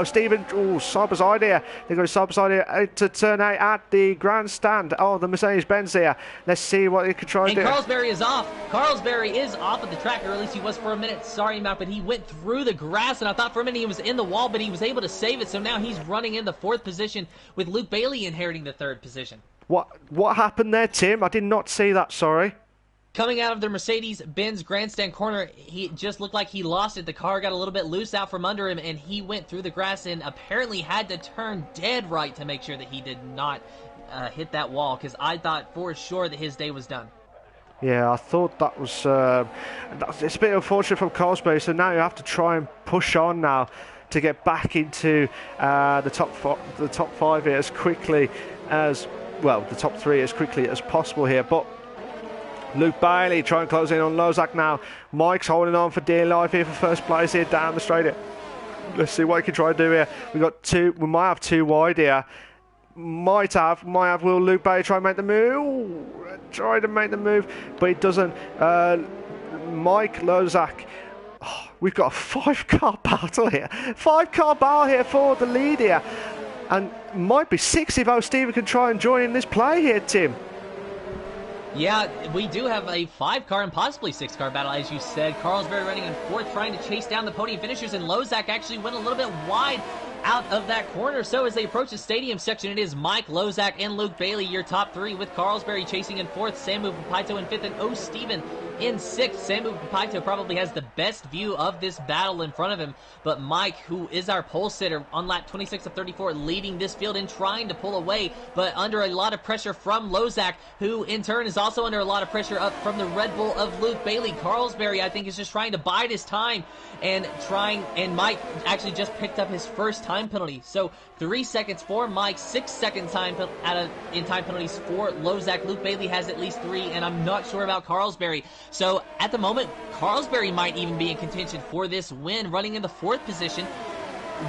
Stephen, Sauber's idea. They've got Sauber's idea to turn out at the grandstand. Oh, the Mercedes-Benz here. Let's see what he could try and do. And Carlsberry is off. Carlsberry is off of the track, or at least he was for a minute. Sorry, Matt, but he went through the grass, and I thought for a minute he was in the wall, but he was able to save it. So now he's running in the 4th position with Luke Bailey inheriting the 3rd position. What happened there, Tim? I did not see that, sorry. Coming out of the Mercedes-Benz grandstand corner, he just looked like he lost it. The car got a little bit loose out from under him, and he went through the grass and apparently had to turn dead right to make sure that he did not hit that wall, because I thought for sure that his day was done. Yeah, I thought that was... it's a bit unfortunate from Carlsberg, so now you have to try and push on now to get back into the top 5 here as quickly as... Well, the top 3 as quickly as possible here, but... Luke Bailey trying to close in on Lozak now. Mike's holding on for dear life here for first place here down the straight here. Let's see what he can try to do here. We might have 2 wide here. Might have. Will Luke Bailey try and make the move? Try to make the move, but he doesn't. Mike Lozak. Oh, we've got a 5-car battle here. 5-car battle here for the lead here. And might be 6 if O'Steven can try and join in this play here, Tim. Yeah, we do have a 5-car and possibly 6-car battle, as you said. Carlsberg running in 4th, trying to chase down the podium finishers, and Lozak actually went a little bit wide out of that corner. So as they approach the stadium section, it is Mike, Lozak, and Luke Bailey, your top 3, with Carlsberg chasing in 4th, Samu Papaito in 5th, and O'Steven in 6th. Samu Papaito probably has the best view of this battle in front of him, but Mike, who is our pole sitter on lap 26 of 34, leading this field and trying to pull away, but under a lot of pressure from Lozak, who in turn is also under a lot of pressure up from the Red Bull of Luke Bailey. Carlsberg, I think, is just trying to bide his time and Mike actually just picked up his first time penalty. So 3 seconds for Mike, 6 seconds in time penalties for Lozak. Luke Bailey has at least 3, and I'm not sure about Carlsberg. So at the moment, Carlsberg might even be in contention for this win, running in the 4th position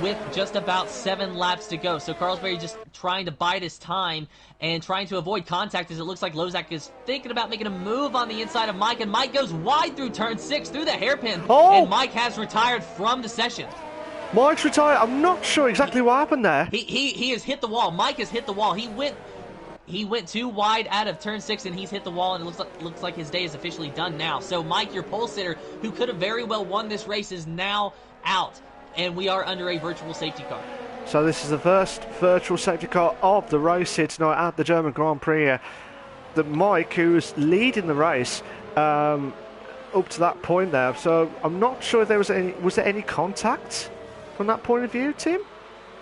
with just about 7 laps to go. So Carlsberg just trying to bide his time and trying to avoid contact, as it looks like Lozak is thinking about making a move on the inside of Mike, and Mike goes wide through turn 6 through the hairpin, and Mike has retired from the session. Mike's retired. I'm not sure exactly what happened there. He has hit the wall. Mike has hit the wall. He went too wide out of turn 6, and he's hit the wall, and it looks like his day is officially done now. So Mike, your pole sitter, who could have very well won this race, is now out, and we are under a virtual safety car. So this is the first virtual safety car of the race here tonight at the German Grand Prix here. The Mike, who was leading the race up to that point there. So I'm not sure if there was any contact from that point of view, Tim,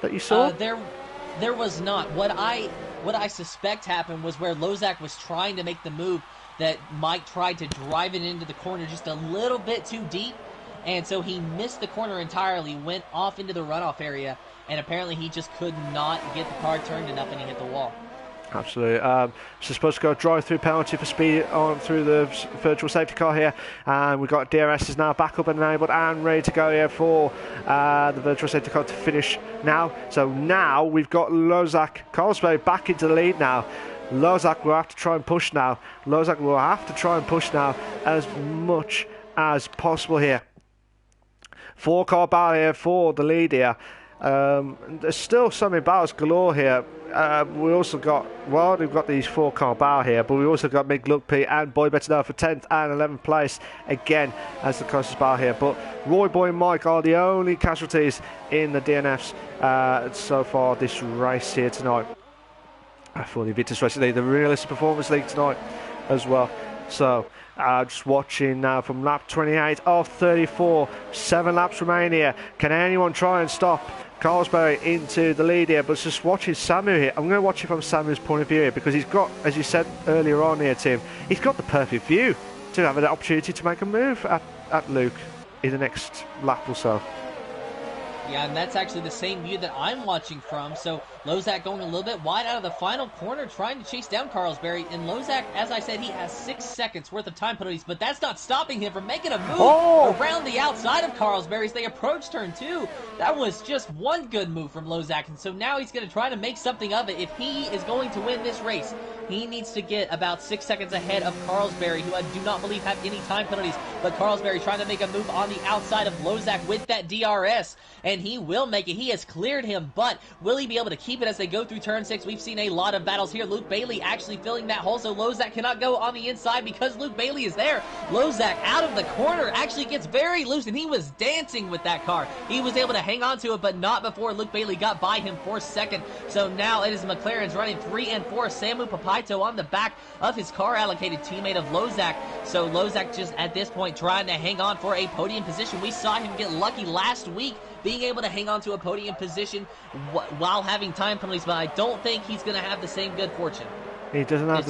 that you saw? There was not. What I suspect happened was where Lozak was trying to make the move, that Mike tried to drive it into the corner just a little bit too deep, and so he missed the corner entirely, went off into the runoff area, and apparently he just could not get the car turned enough, and he hit the wall. Absolutely. So supposed to go drive-through penalty for speed on through the virtual safety car here, and we've got DRS is now back up and enabled and ready to go here for the virtual safety car to finish now. So now we've got Lozak Carlsberg back into the lead now. Lozak will have to try and push now. Lozak will have to try and push now as much as possible here. 4-car battle here for the lead here. There's still some battles galore here. We also got, we've got these 4-car battle here, but we also got Mick Lugby and Boy Better Know for 10th and 11th place again as the closest battle here. But Roy Boy and Mike are the only casualties in the DNFs so far this race here tonight. For the Invictus Racing League, the Realistic Performance League tonight as well. So just watching now from lap 28 of 34, 7 laps remain here. Can anyone try and stop Carlsberg into the lead here? But just watching Samu here, I'm going to watch it from Samu's point of view here, because he's got, as you said earlier on here, Tim, he's got the perfect view to have an opportunity to make a move at Luke in the next lap or so. Yeah, and that's actually the same view that I'm watching from. So Lozak going a little bit wide out of the final corner, trying to chase down Carlsberry. And Lozak, as I said, he has 6 seconds worth of time penalties, but that's not stopping him from making a move around the outside of Carlsberry as they approach turn 2. That was just one good move from Lozak, and so now he's going to try to make something of it. If he is going to win this race, he needs to get about 6 seconds ahead of Carlsberry, who I do not believe have any time penalties. But Carlsberry trying to make a move on the outside of Lozak with that DRS, and he will make it. He has cleared him, but will he be able to keep it as they go through turn 6? We've seen a lot of battles here. Luke Bailey actually filling that hole, so Lozak cannot go on the inside because Luke Bailey is there. Lozak out of the corner actually gets very loose, and he was dancing with that car. He was able to hang on to it, but not before Luke Bailey got by him for second. So now it is McLaren's running 3 and 4. Samu Papaito on the back of his car allocated teammate of Lozak. So Lozak just at this point trying to hang on for a podium position. We saw him get lucky last week being able to hang on to a podium position while having time penalties, but I don't think he's going to have the same good fortune. He doesn't have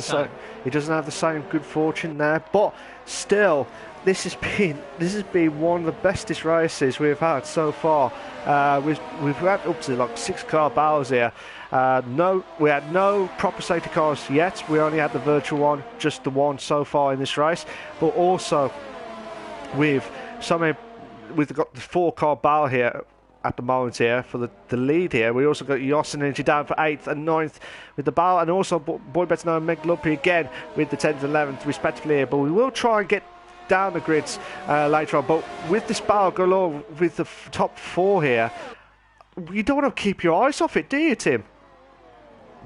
the same good fortune there, but still, this has been one of the bestest races we've had so far. We've had up to like 6 car battles here. We had no proper safety cars yet. We only had the virtual one, just the one so far in this race. But also, we've got the 4 car battle here at the moment here for the lead here. We also got Yosin Energy down for 8th and 9th with the battle, and also Boy Better Know and Meg Lumpy again with the 10th and 11th respectively here. But we will try and get down the grids later on. But with this battle galore with the top 4 here, you don't want to keep your eyes off it, do you, Tim?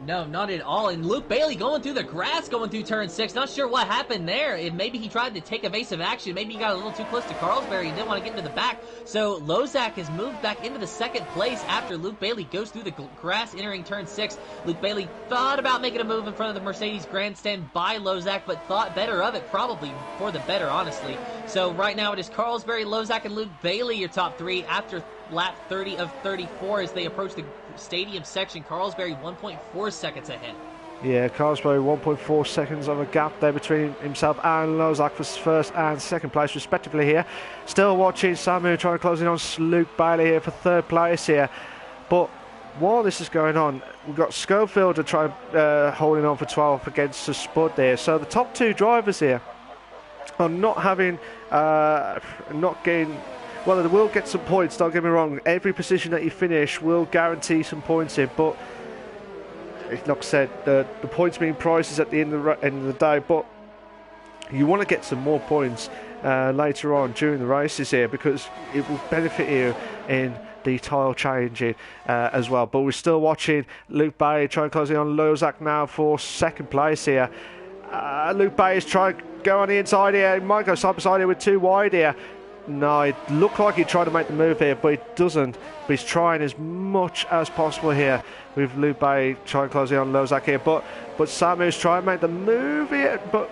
No, not at all. And Luke Bailey going through the grass, going through turn 6. Not sure what happened there. Maybe he tried to take evasive action. Maybe he got a little too close to Carlsberry and didn't want to get into the back. So Lozak has moved back into the 2nd place after Luke Bailey goes through the grass entering turn 6. Luke Bailey thought about making a move in front of the Mercedes grandstand by Lozak, but thought better of it, probably for the better, honestly. So right now it is Carlsberry, Lozak, and Luke Bailey, your top 3 after lap 30 of 34 as they approach the stadium section. Carlsberry 1.4 seconds ahead. Yeah, Carlsberry 1.4 seconds of a gap there between himself and Lozak for 1st and 2nd place respectively here. Still watching Samu trying to close in on Luke Bailey here for 3rd place here. But while this is going on, we've got Schofield to try holding on for 12th against the Spud there. So the top 2 drivers here are not having, not getting. Well, they will get some points, don't get me wrong. Every position that you finish will guarantee some points here, but like I said, the points being prizes at the end of the day, but you want to get some more points later on during the races here because it will benefit you in the tile changing as well. But we're still watching Luke Bay trying to close in on Lozak now for 2nd place here. Luke Bay is trying to go on the inside here. He might go side by side here with 2 wide here. No, it looked like he tried to make the move here, but he doesn't. But he's trying as much as possible here with Luke Bay trying to close in on Lozak here. But Samu's trying to make the move here, but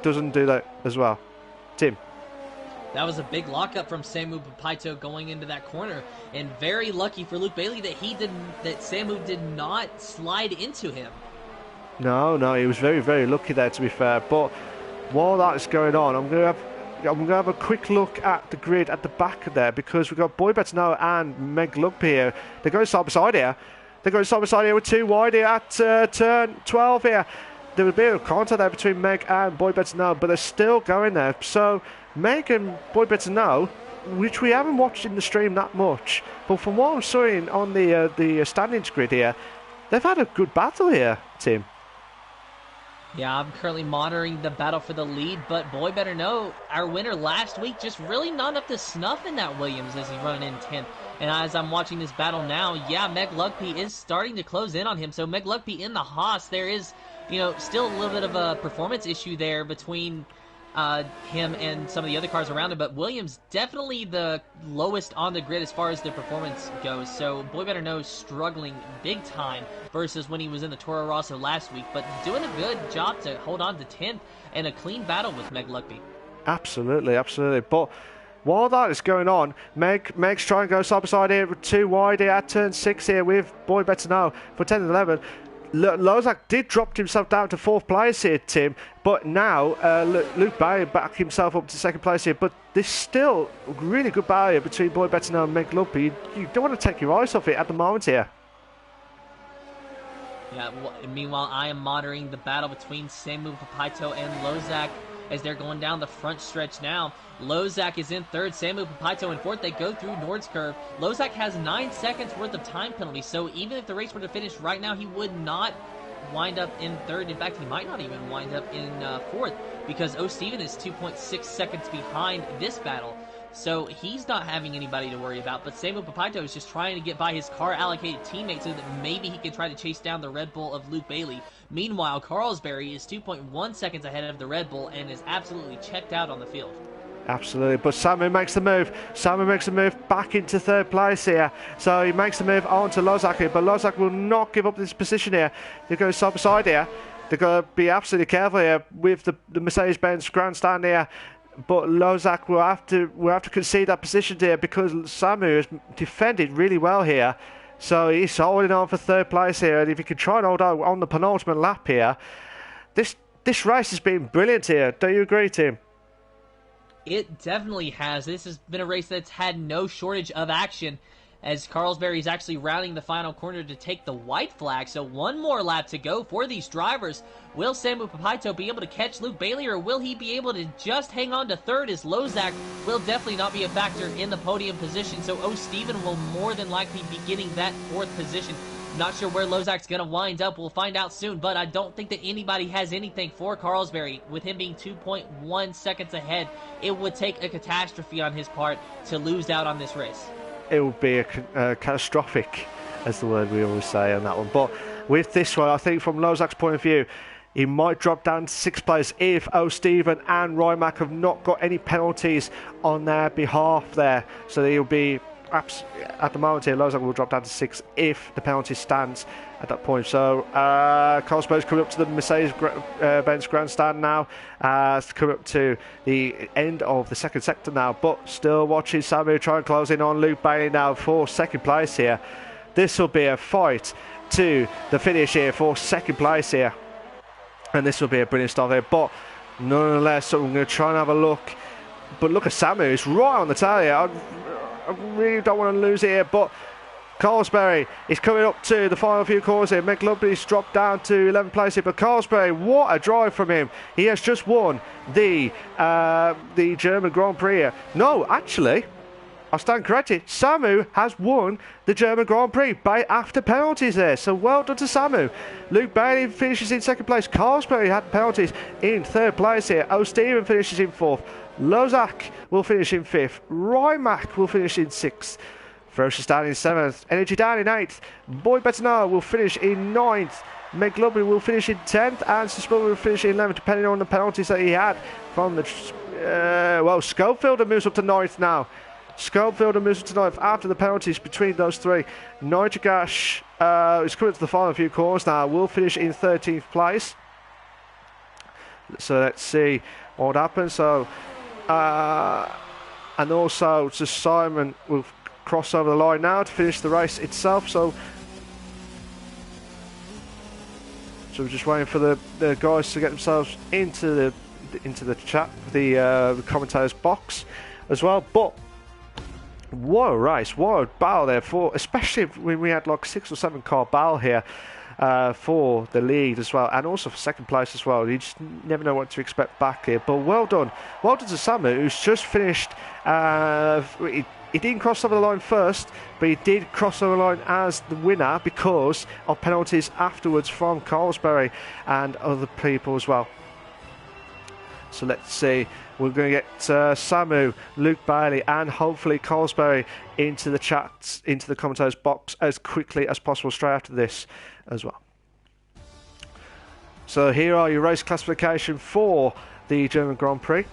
doesn't do that as well. Tim. That was a big lockup from Samu Papaito going into that corner, and very lucky for Luke Bailey that Samu did not slide into him. No, he was very, very lucky there, to be fair. But while that is going on, I'm going to have a quick look at the grid at the back there because we've got Boy Better Know and Meg Lumpy here. They're going side by side here. They're going side by side here with 2 wide here at turn 12 here. There was a bit of contact there between Meg and Boy Better Know, but they're still going there. So Meg and Boy Better Know, which we haven't watched in the stream that much, but from what I'm seeing on the standings grid here, they've had a good battle here, Tim. Yeah, I'm currently monitoring the battle for the lead, but Boy Better Know, our winner last week, just really not up to snuff in that Williams as he's running in 10th. And as I'm watching this battle now, yeah, Meg Lumpy is starting to close in on him. So Meg Lumpy in the Haas, there is, still a little bit of a performance issue there between him and some of the other cars around him, but Williams definitely the lowest on the grid as far as the performance goes. So Boy Better Know struggling big time versus when he was in the Toro Rosso last week, but doing a good job to hold on to 10th and a clean battle with Meg Lumpy. Absolutely. But while that is going on, Meg's trying to go side by side here with 2 wide here at turn 6 here with Boy Better Know for 10 and 11. Lozak did drop himself down to 4th place here, Tim, but now Luke Bay backed himself up to 2nd place here, but there's still a really good battle here between Boy Better Know and Meg Lumpy. You don't want to take your eyes off it at the moment here. Yeah, well, meanwhile, I am monitoring the battle between Samu Papaito and Lozak as they're going down the front stretch now. Lozak is in third, Samu Papaito in fourth. They go through Nord's Curve. Lozak has 9 seconds worth of time penalty, so even if the race were to finish right now, he would not wind up in third. In fact, he might not even wind up in fourth because O'Steven is 2.6 seconds behind this battle. So he's not having anybody to worry about, but Samu Papaito is just trying to get by his car-allocated teammate so that maybe he can try to chase down the Red Bull of Luke Bailey. Meanwhile, Carlsberry is 2.1 seconds ahead of the Red Bull and is absolutely checked out on the field. Absolutely, but Samu makes the move. Samu makes the move back into third place here. So he makes the move on to Lozak here, but Lozak will not give up this position here. They go side by side here. They've got to be absolutely careful here with the Mercedes-Benz grandstand here. But Lozak will have to concede that position here because Samu has defended really well here. So he's holding on for third place here, and if he can try and hold out on the penultimate lap here, this race has been brilliant here. Don't you agree, Tim? It definitely has. This has been a race that's had no shortage of action as Carlsberry is actually rounding the final corner to take the white flag. So one more lap to go for these drivers. Will Samu Papaito be able to catch Luke Bailey, or will he be able to just hang on to third, as Lozak will definitely not be a factor in the podium position. So O'Steven will more than likely be getting that fourth position. Not sure where Lozak's going to wind up. We'll find out soon, but I don't think that anybody has anything for Carlsberry. With him being 2.1 seconds ahead, it would take a catastrophe on his part to lose out on this race. It would be a catastrophic, as the word we always say on that one. But with this one, I think from Lozak's point of view, he might drop down to 6th place if O'Steven and Rymac have not got any penalties on their behalf there. So he'll be, at the moment here, Lozak will drop down to 6th if the penalty stands at that point. So Carlsberg's coming up to the Mercedes-Benz grandstand now. It's coming up to the end of the second sector now, but still watching Samu try and close in on Luke Bailey now for second place here. This will be a fight to the finish here for second place here, and this will be a brilliant start here. But nonetheless, so I'm going to try and have a look. But look at Samu, it's right on the tail here. I really don't want to lose it here, but Carlsberry is coming up to the final few corners here. McLubley's dropped down to 11th place here, but Carlsberry, what a drive from him. He has just won the German Grand Prix here. No, actually, I stand corrected. Samu has won the German Grand Prix after penalties there. So well done to Samu. Luke Bailey finishes in second place. Carlsberry had penalties in third place here. O'Steven finishes in fourth. Lozak will finish in fifth. Rymac will finish in sixth. Ferocious down in 7th, Energy down in 8th, Boy Better Know will finish in 9th, McLovin will finish in 10th, and Suspil will finish in 11th, depending on the penalties that he had from the... Schofielder moves up to 9th now. Schofielder moves up to 9th after the penalties between those three. Nitragash is coming to the final few corners now, will finish in 13th place. So let's see what happens. So, and also to Simon will cross over the line now to finish the race itself. So we're just waiting for the guys to get themselves into the chat, the commentators box as well. But what a race, what a battle there for, especially when we had like 6 or 7 car battle here for the lead as well, and also for second place as well. You just never know what to expect back here. But well done to Samu, who's just finished. He didn't cross over the line first, but he did cross over the line as the winner because of penalties afterwards from Carlsberry and other people as well. So let's see. We're going to get Samu, Luke Bailey, and hopefully Carlsberry into the chat, into the commentators box as quickly as possible straight after this as well. So here are your race classification for the German Grand Prix,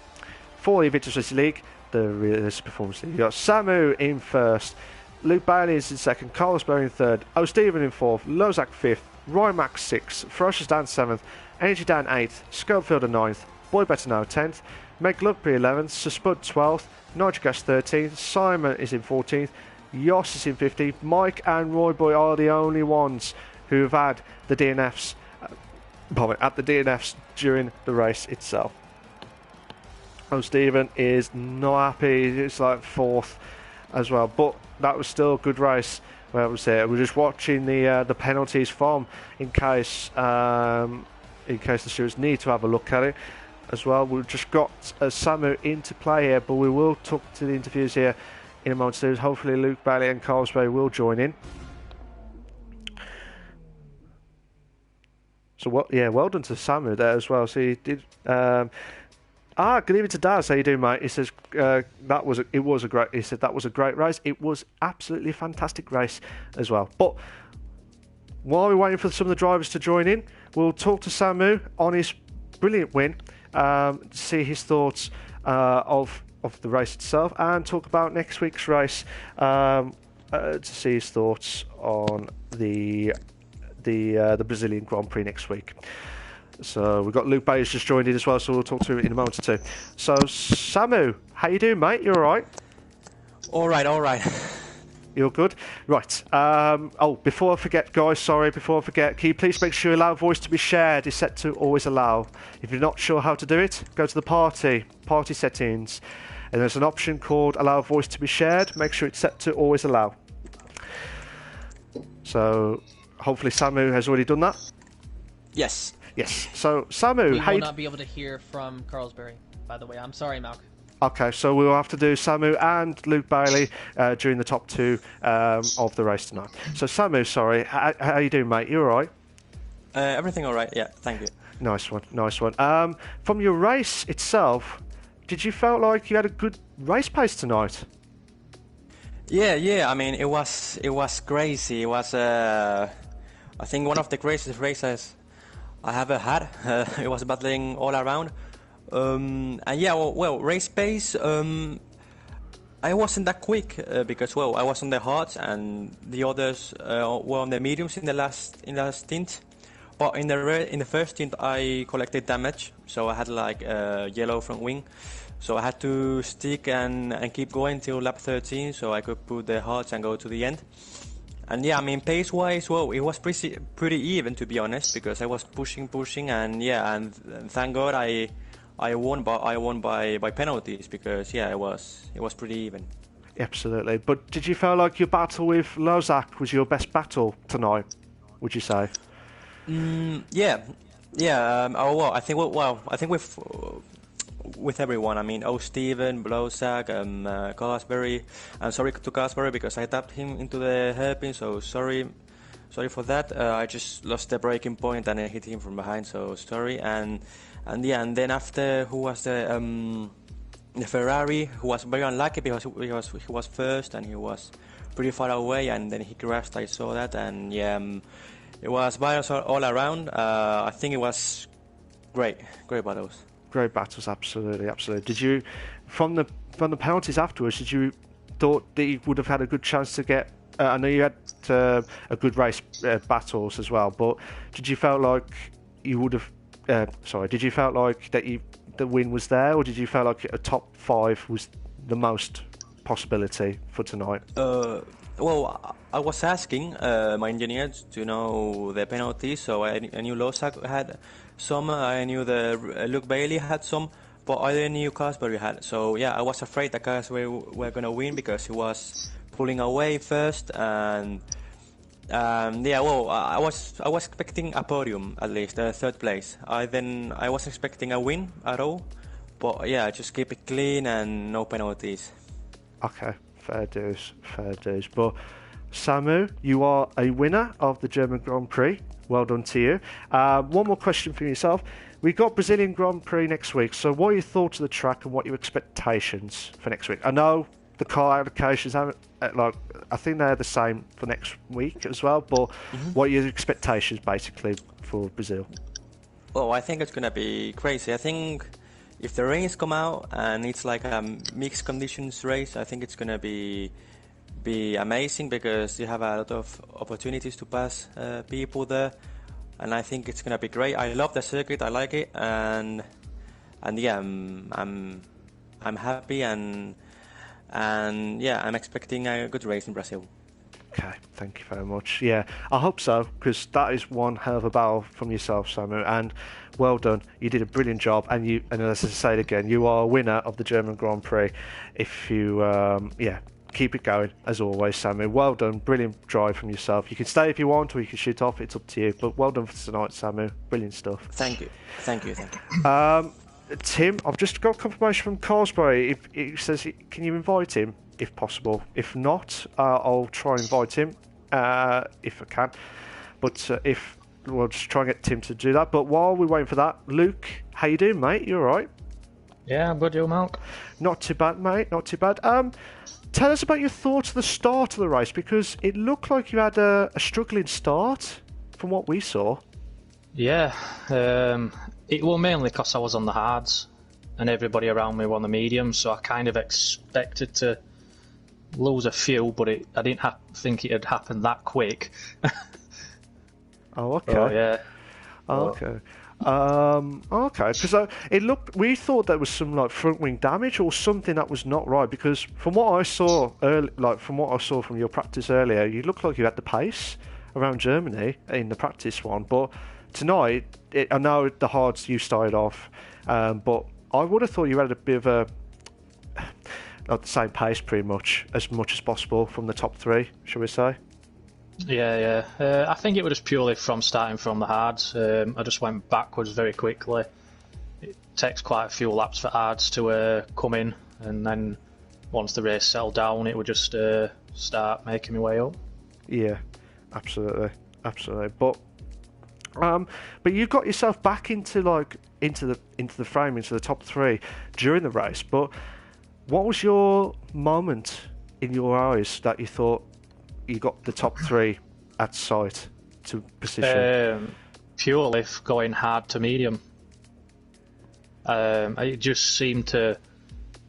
for the Invictus Racing League. The performance league. You got Samu in first, Luke Bailey is in second, Carlsberry in third, O'Steven in fourth, Lozak fifth, Rymac sixth, Ferocious down 7th, Energy down 8th, Schofield 9th, Boy Better Know 10th, Meg Luckby 11th, Suspud 12th, Nitrogas 13th, Simon is in 14th, Yoss is in 15th. Mike and Roy Boy are the only ones who have had the DNFs at the DNFs during the race itself. O'Steven is not happy. It's like 4th as well, but that was still a good race Well, was it? We're just watching the penalties from in case the stewards need to have a look at it as well. We've just got Samu into play here, but we will talk to the interviews here in a moment. Hopefully Luke Bailey and Carlsberry will join in. So well done to Samu there as well. So he did. Good evening to Daz. How you doing, mate? He says it was a great. He said that was a great race. It was absolutely a fantastic race as well. But while we're waiting for some of the drivers to join in, we'll talk to Samu on his brilliant win, see his thoughts of the race itself, and talk about next week's race to see his thoughts on the Brazilian Grand Prix next week. So we've got Luke Bayes just joined in as well, so we'll talk to him in a moment or two. So Samu, how you doing, mate? You all right? All right. You're good? Right. Before I forget, guys, can you please make sure allow voice to be shared is set to always allow. If you're not sure how to do it, go to the party settings, and there's an option called allow voice to be shared. Make sure it's set to always allow. So hopefully Samu has already done that. Yes. So Samu, we will not be able to hear from Carlsberry, by the way. I'm sorry, Malc. Okay, so we'll have to do Samu and Luke Bailey during the top two of the race tonight. So Samu, sorry, how you doing, mate? You all right? Everything all right, yeah, thank you. Nice one. From your race itself, did you feel like you had a good race pace tonight? Yeah, I mean, it was crazy. It was, I think, one of the craziest races I ever had. It was battling all around. And yeah, race pace, I wasn't that quick because I was on the hards and the others were on the mediums in the last stint. But in the first stint I collected damage, so I had like yellow front wing, so I had to stick and keep going till lap 13 so I could put the hards and go to the end. And yeah, I mean, pace-wise, it was pretty even, to be honest, because I was pushing, and yeah, and thank God I won by penalties, because yeah, it was pretty even. Absolutely. But did you feel like your battle with Lozak was your best battle tonight? Would you say? Yeah. I think with everyone. I mean, Steven, Blowsack, Carsberry. I'm sorry to Carsberry because I tapped him into the hairpin, so sorry for that. I just lost the braking point and I hit him from behind, so sorry. And then after, who was the Ferrari, who was very unlucky because he was first and he was pretty far away, and then he crashed. I saw that, and yeah, it was battles all around. I think it was great battles. Great battles, absolutely. Did you, from the penalties afterwards, did you thought that you would have had a good chance to get? I know you had a good race battles as well, but did you felt like you would have? Did you felt like that the win was there, or did you feel like a top 5 was the most possibility for tonight? Well, I was asking my engineers to know the penalties, so I knew Losak had some, I knew the Luke Bailey had some, but I didn't knew Carsberry had. So yeah, I was afraid that Carsberry were gonna win because he was pulling away first, and yeah, well, I was expecting a podium at least, third place. I wasn't expecting a win at all, but yeah, just keep it clean and no penalties. Okay, fair dues. But Samu, you are a winner of the German Grand Prix. Well done to you. One more question for yourself. We've got Brazilian Grand Prix next week, so what are your thoughts of the track and what are your expectations for next week? I know the car allocations haven't, I think they're the same for next week as well, but what are your expectations basically for Brazil? Well, I think it's going to be crazy. I think if the rains come out and it's like a mixed conditions race, I think it's going to be amazing because you have a lot of opportunities to pass people there, and I think it's going to be great. I love the circuit, I like it, and yeah, I'm happy and yeah, I'm expecting a good race in Brazil. Okay, thank you very much. Yeah, I hope so, because that is one hell of a battle from yourself, Samu, and well done. You did a brilliant job, and as I say it again, you are a winner of the German Grand Prix. If you, keep it going, as always, Sammy. Well done. Brilliant drive from yourself. You can stay if you want, or you can shoot off. It's up to you. But well done for tonight, Samu. Brilliant stuff. Thank you. Thank you. Thank you. Tim, I've just got confirmation from Carsbury. If he says, can you invite him, if possible? If not, I'll try and invite him, if I can. But if we'll just try and get Tim to do that. But while we're waiting for that, Luke, how you doing, mate? You all right? Yeah, I'm good, you, Malc? Not too bad, mate. Not too bad. Tell us about your thoughts at the start of the race, because it looked like you had a struggling start from what we saw. Yeah, it was mainly because I was on the hards and everybody around me were on the mediums, so I kind of expected to lose a few, but I didn't think it had happened that quick. Oh, okay. Oh, yeah. Oh, okay. Okay, because we thought there was some like front wing damage or something that was not right, because from what I saw from your practice earlier, you looked like you had the pace around Germany in the practice one, but tonight I know the hards you started off, but I would have thought you had a bit of a like the same pace pretty much as possible from the top three, shall we say? Yeah. I think it was just purely from starting from the hards. I just went backwards very quickly. It takes quite a few laps for hards to come in, and then once the race settled down, it would just start making my way up. Yeah, absolutely. But you got yourself back into the frame, into the top three during the race. But what was your moment in your eyes that you thought you got the top three at sight to position? Purely going hard to medium. It just seemed to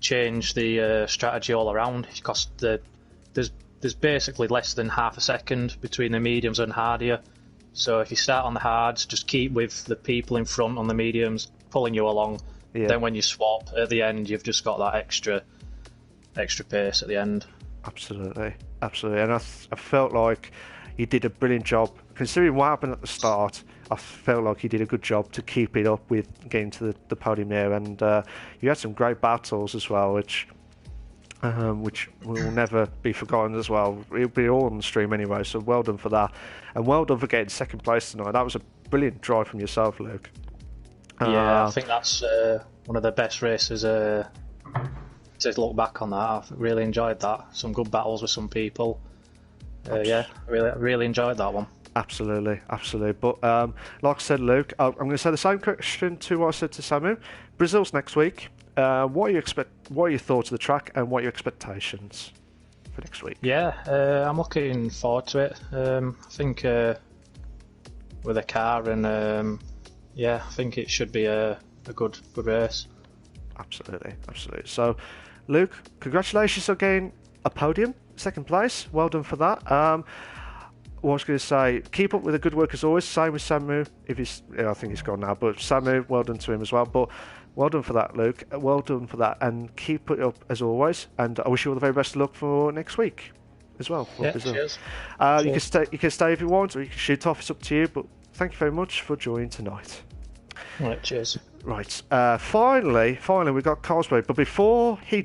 change the strategy all around, because there's basically less than half a second between the mediums and hard here. So if you start on the hards, just keep with the people in front on the mediums pulling you along. Yeah. Then when you swap at the end, you've just got that extra pace at the end. Absolutely. And I felt like you did a brilliant job. Considering what happened at the start, I felt like you did a good job to keep it up with getting to the podium there. And you had some great battles as well, which will never be forgotten as well. It'll be all on the stream anyway, so well done for that. And well done for getting second place tonight. That was a brilliant drive from yourself, Luke. Yeah, I think that's one of the best races. To look back on that, I've really enjoyed that. Some good battles with some people. Yeah, really enjoyed that one. Absolutely. But like I said, Luke, I'm going to say the same question to what I said to Samu. Brazil's next week. What are your thoughts of the track, and what are your expectations for next week? Yeah, I'm looking forward to it. I think with a car, and I think it should be a good race. Absolutely. So, Luke, congratulations on getting a podium, second place. Well done for that. What I was going to say, keep up with the good work as always. Same with Samu. I think he's gone now, but Samu, well done to him as well. But well done for that, Luke. Well done for that, and keep it up as always. And I wish you all the very best of luck for next week as well. Cheers. You can stay if you want, or you can shoot off. It's up to you. But thank you very much for joining tonight. All right, cheers. Right. Finally, we got Cosmo. But before he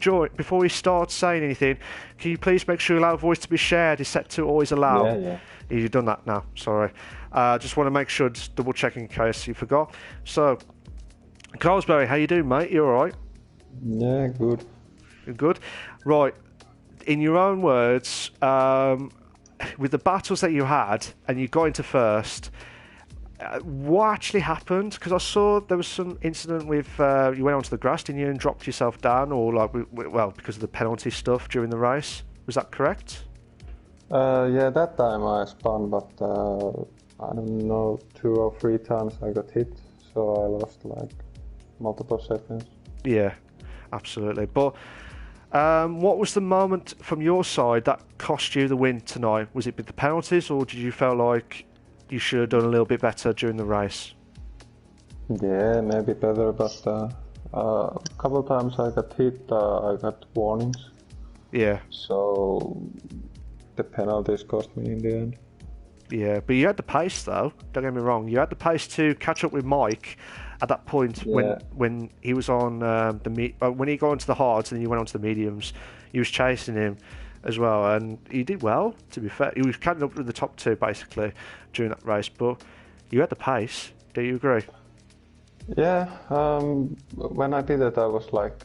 starts saying anything, can you please make sure allow voice to be shared is set to always allow? Yeah. You've done that now. Sorry. Just want to make sure, just double checking in case you forgot. So, Carlsberry, how you doing, mate? You all right? Yeah, good. You're good. Right. In your own words, with the battles that you had and you got into first. What actually happened? Because I saw there was some incident with you went onto the grass, didn't you, and dropped yourself down, or because of the penalty stuff during the race. Was that correct? Yeah, that time I spun, but I don't know, 2 or 3 times I got hit, so I lost multiple seconds. Yeah, absolutely. But what was the moment from your side that cost you the win tonight? Was it with the penalties, or did you feel like you should have done a little bit better during the race? Yeah, maybe better, but a couple of times I got hit, I got warnings. Yeah. So the penalties cost me in the end. Yeah, but you had the pace though, don't get me wrong. You had the pace to catch up with Mike at that point when he was on when he got into the hards and then you went onto the mediums. You was chasing him as well, and he did well, to be fair. He was catching up with the top 2 basically during that race, but you had the pace. Do you agree? Yeah, when I did it I was like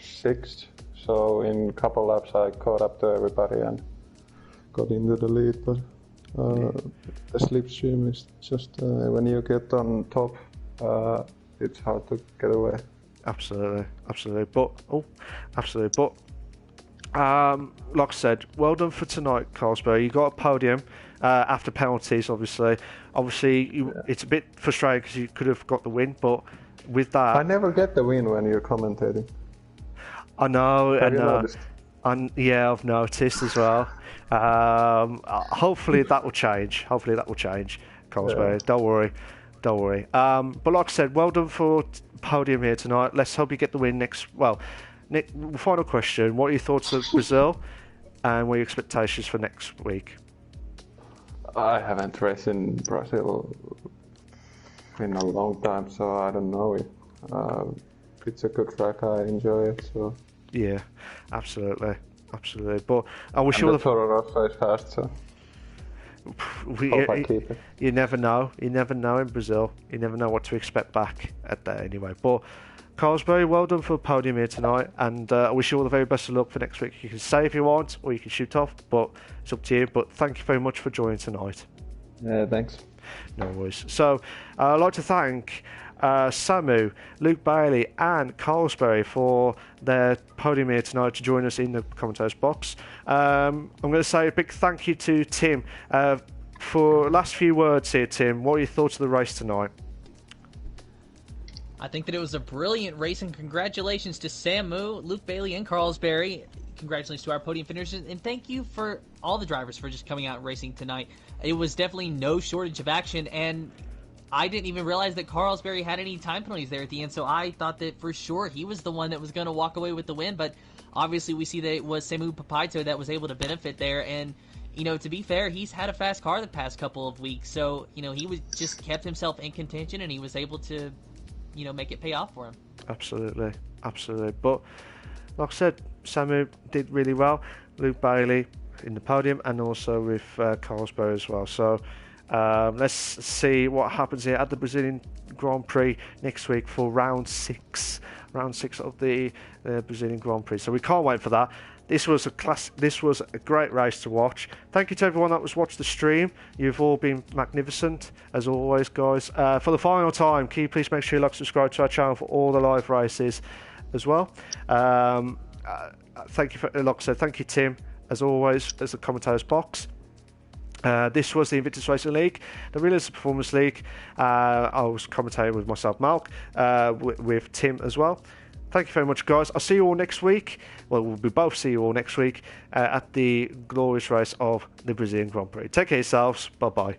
6th, so in a couple laps I caught up to everybody and got into the lead, but the slipstream is just when you get on top, it's hard to get away. Absolutely. But like I said, well done for tonight, Carlsberg. You got a podium after penalties, obviously. It's a bit frustrating because you could have got the win, but with that... I never get the win when you're commentating. I know, Have you noticed? Yeah, I've noticed as well. Hopefully that will change. Carlsberg. Yeah. Don't worry. But like I said, well done for podium here tonight. Let's hope you get the win next... Well, Nick, final question. What are your thoughts of Brazil and what are your expectations for next week? I haven't raced in Brazil in a long time, so I don't know. It's a good track, I enjoy it. So yeah, absolutely. But I wish you all the Toro Rosso is fast, so hope I keep it. You never know in Brazil. You never know what to expect back at that anyway. But Carlsberg, well done for the podium here tonight, and I wish you all the very best of luck for next week. You can stay if you want, or you can shoot off, but it's up to you. But thank you very much for joining tonight. Yeah, thanks. No worries. So I'd like to thank Samu, Luke Bailey and Carlsberg for their podium here tonight to join us in the commentators box. I'm going to say a big thank you to Tim for last few words here. Tim, what are your thoughts of the race tonight? I think that it was a brilliant race, and congratulations to Samu, Luke Bailey, and Carlsberg. Congratulations to our podium finishers, and thank you for all the drivers for just coming out and racing tonight. It was definitely no shortage of action, and I didn't even realize that Carlsberg had any time penalties there at the end, so I thought that for sure he was the one that was going to walk away with the win, but obviously we see that it was Samu Papaito that was able to benefit there, and to be fair, he's had a fast car the past couple of weeks, so he was just kept himself in contention, and he was able to make it pay off for him. Absolutely. But like I said, Samu did really well. Luke Bailey in the podium, and also with Carlsberg as well. So let's see what happens here at the Brazilian Grand Prix next week for round 6 of the Brazilian Grand Prix. So we can't wait for that. This was a great race to watch. Thank you to everyone that was watched the stream. You've all been magnificent, as always, guys. For the final time, can you please make sure you like, subscribe to our channel for all the live races as well. Thank you, like I said, thank you, Tim, as always, as the commentators box. This was the Invictus Racing League, the Realistic Performance League. I was commentating with myself, Malc, with Tim as well. Thank you very much, guys. I'll see you all next week. Well, we'll both see you all next week at the glorious race of the Brazilian Grand Prix. Take care of yourselves. Bye-bye.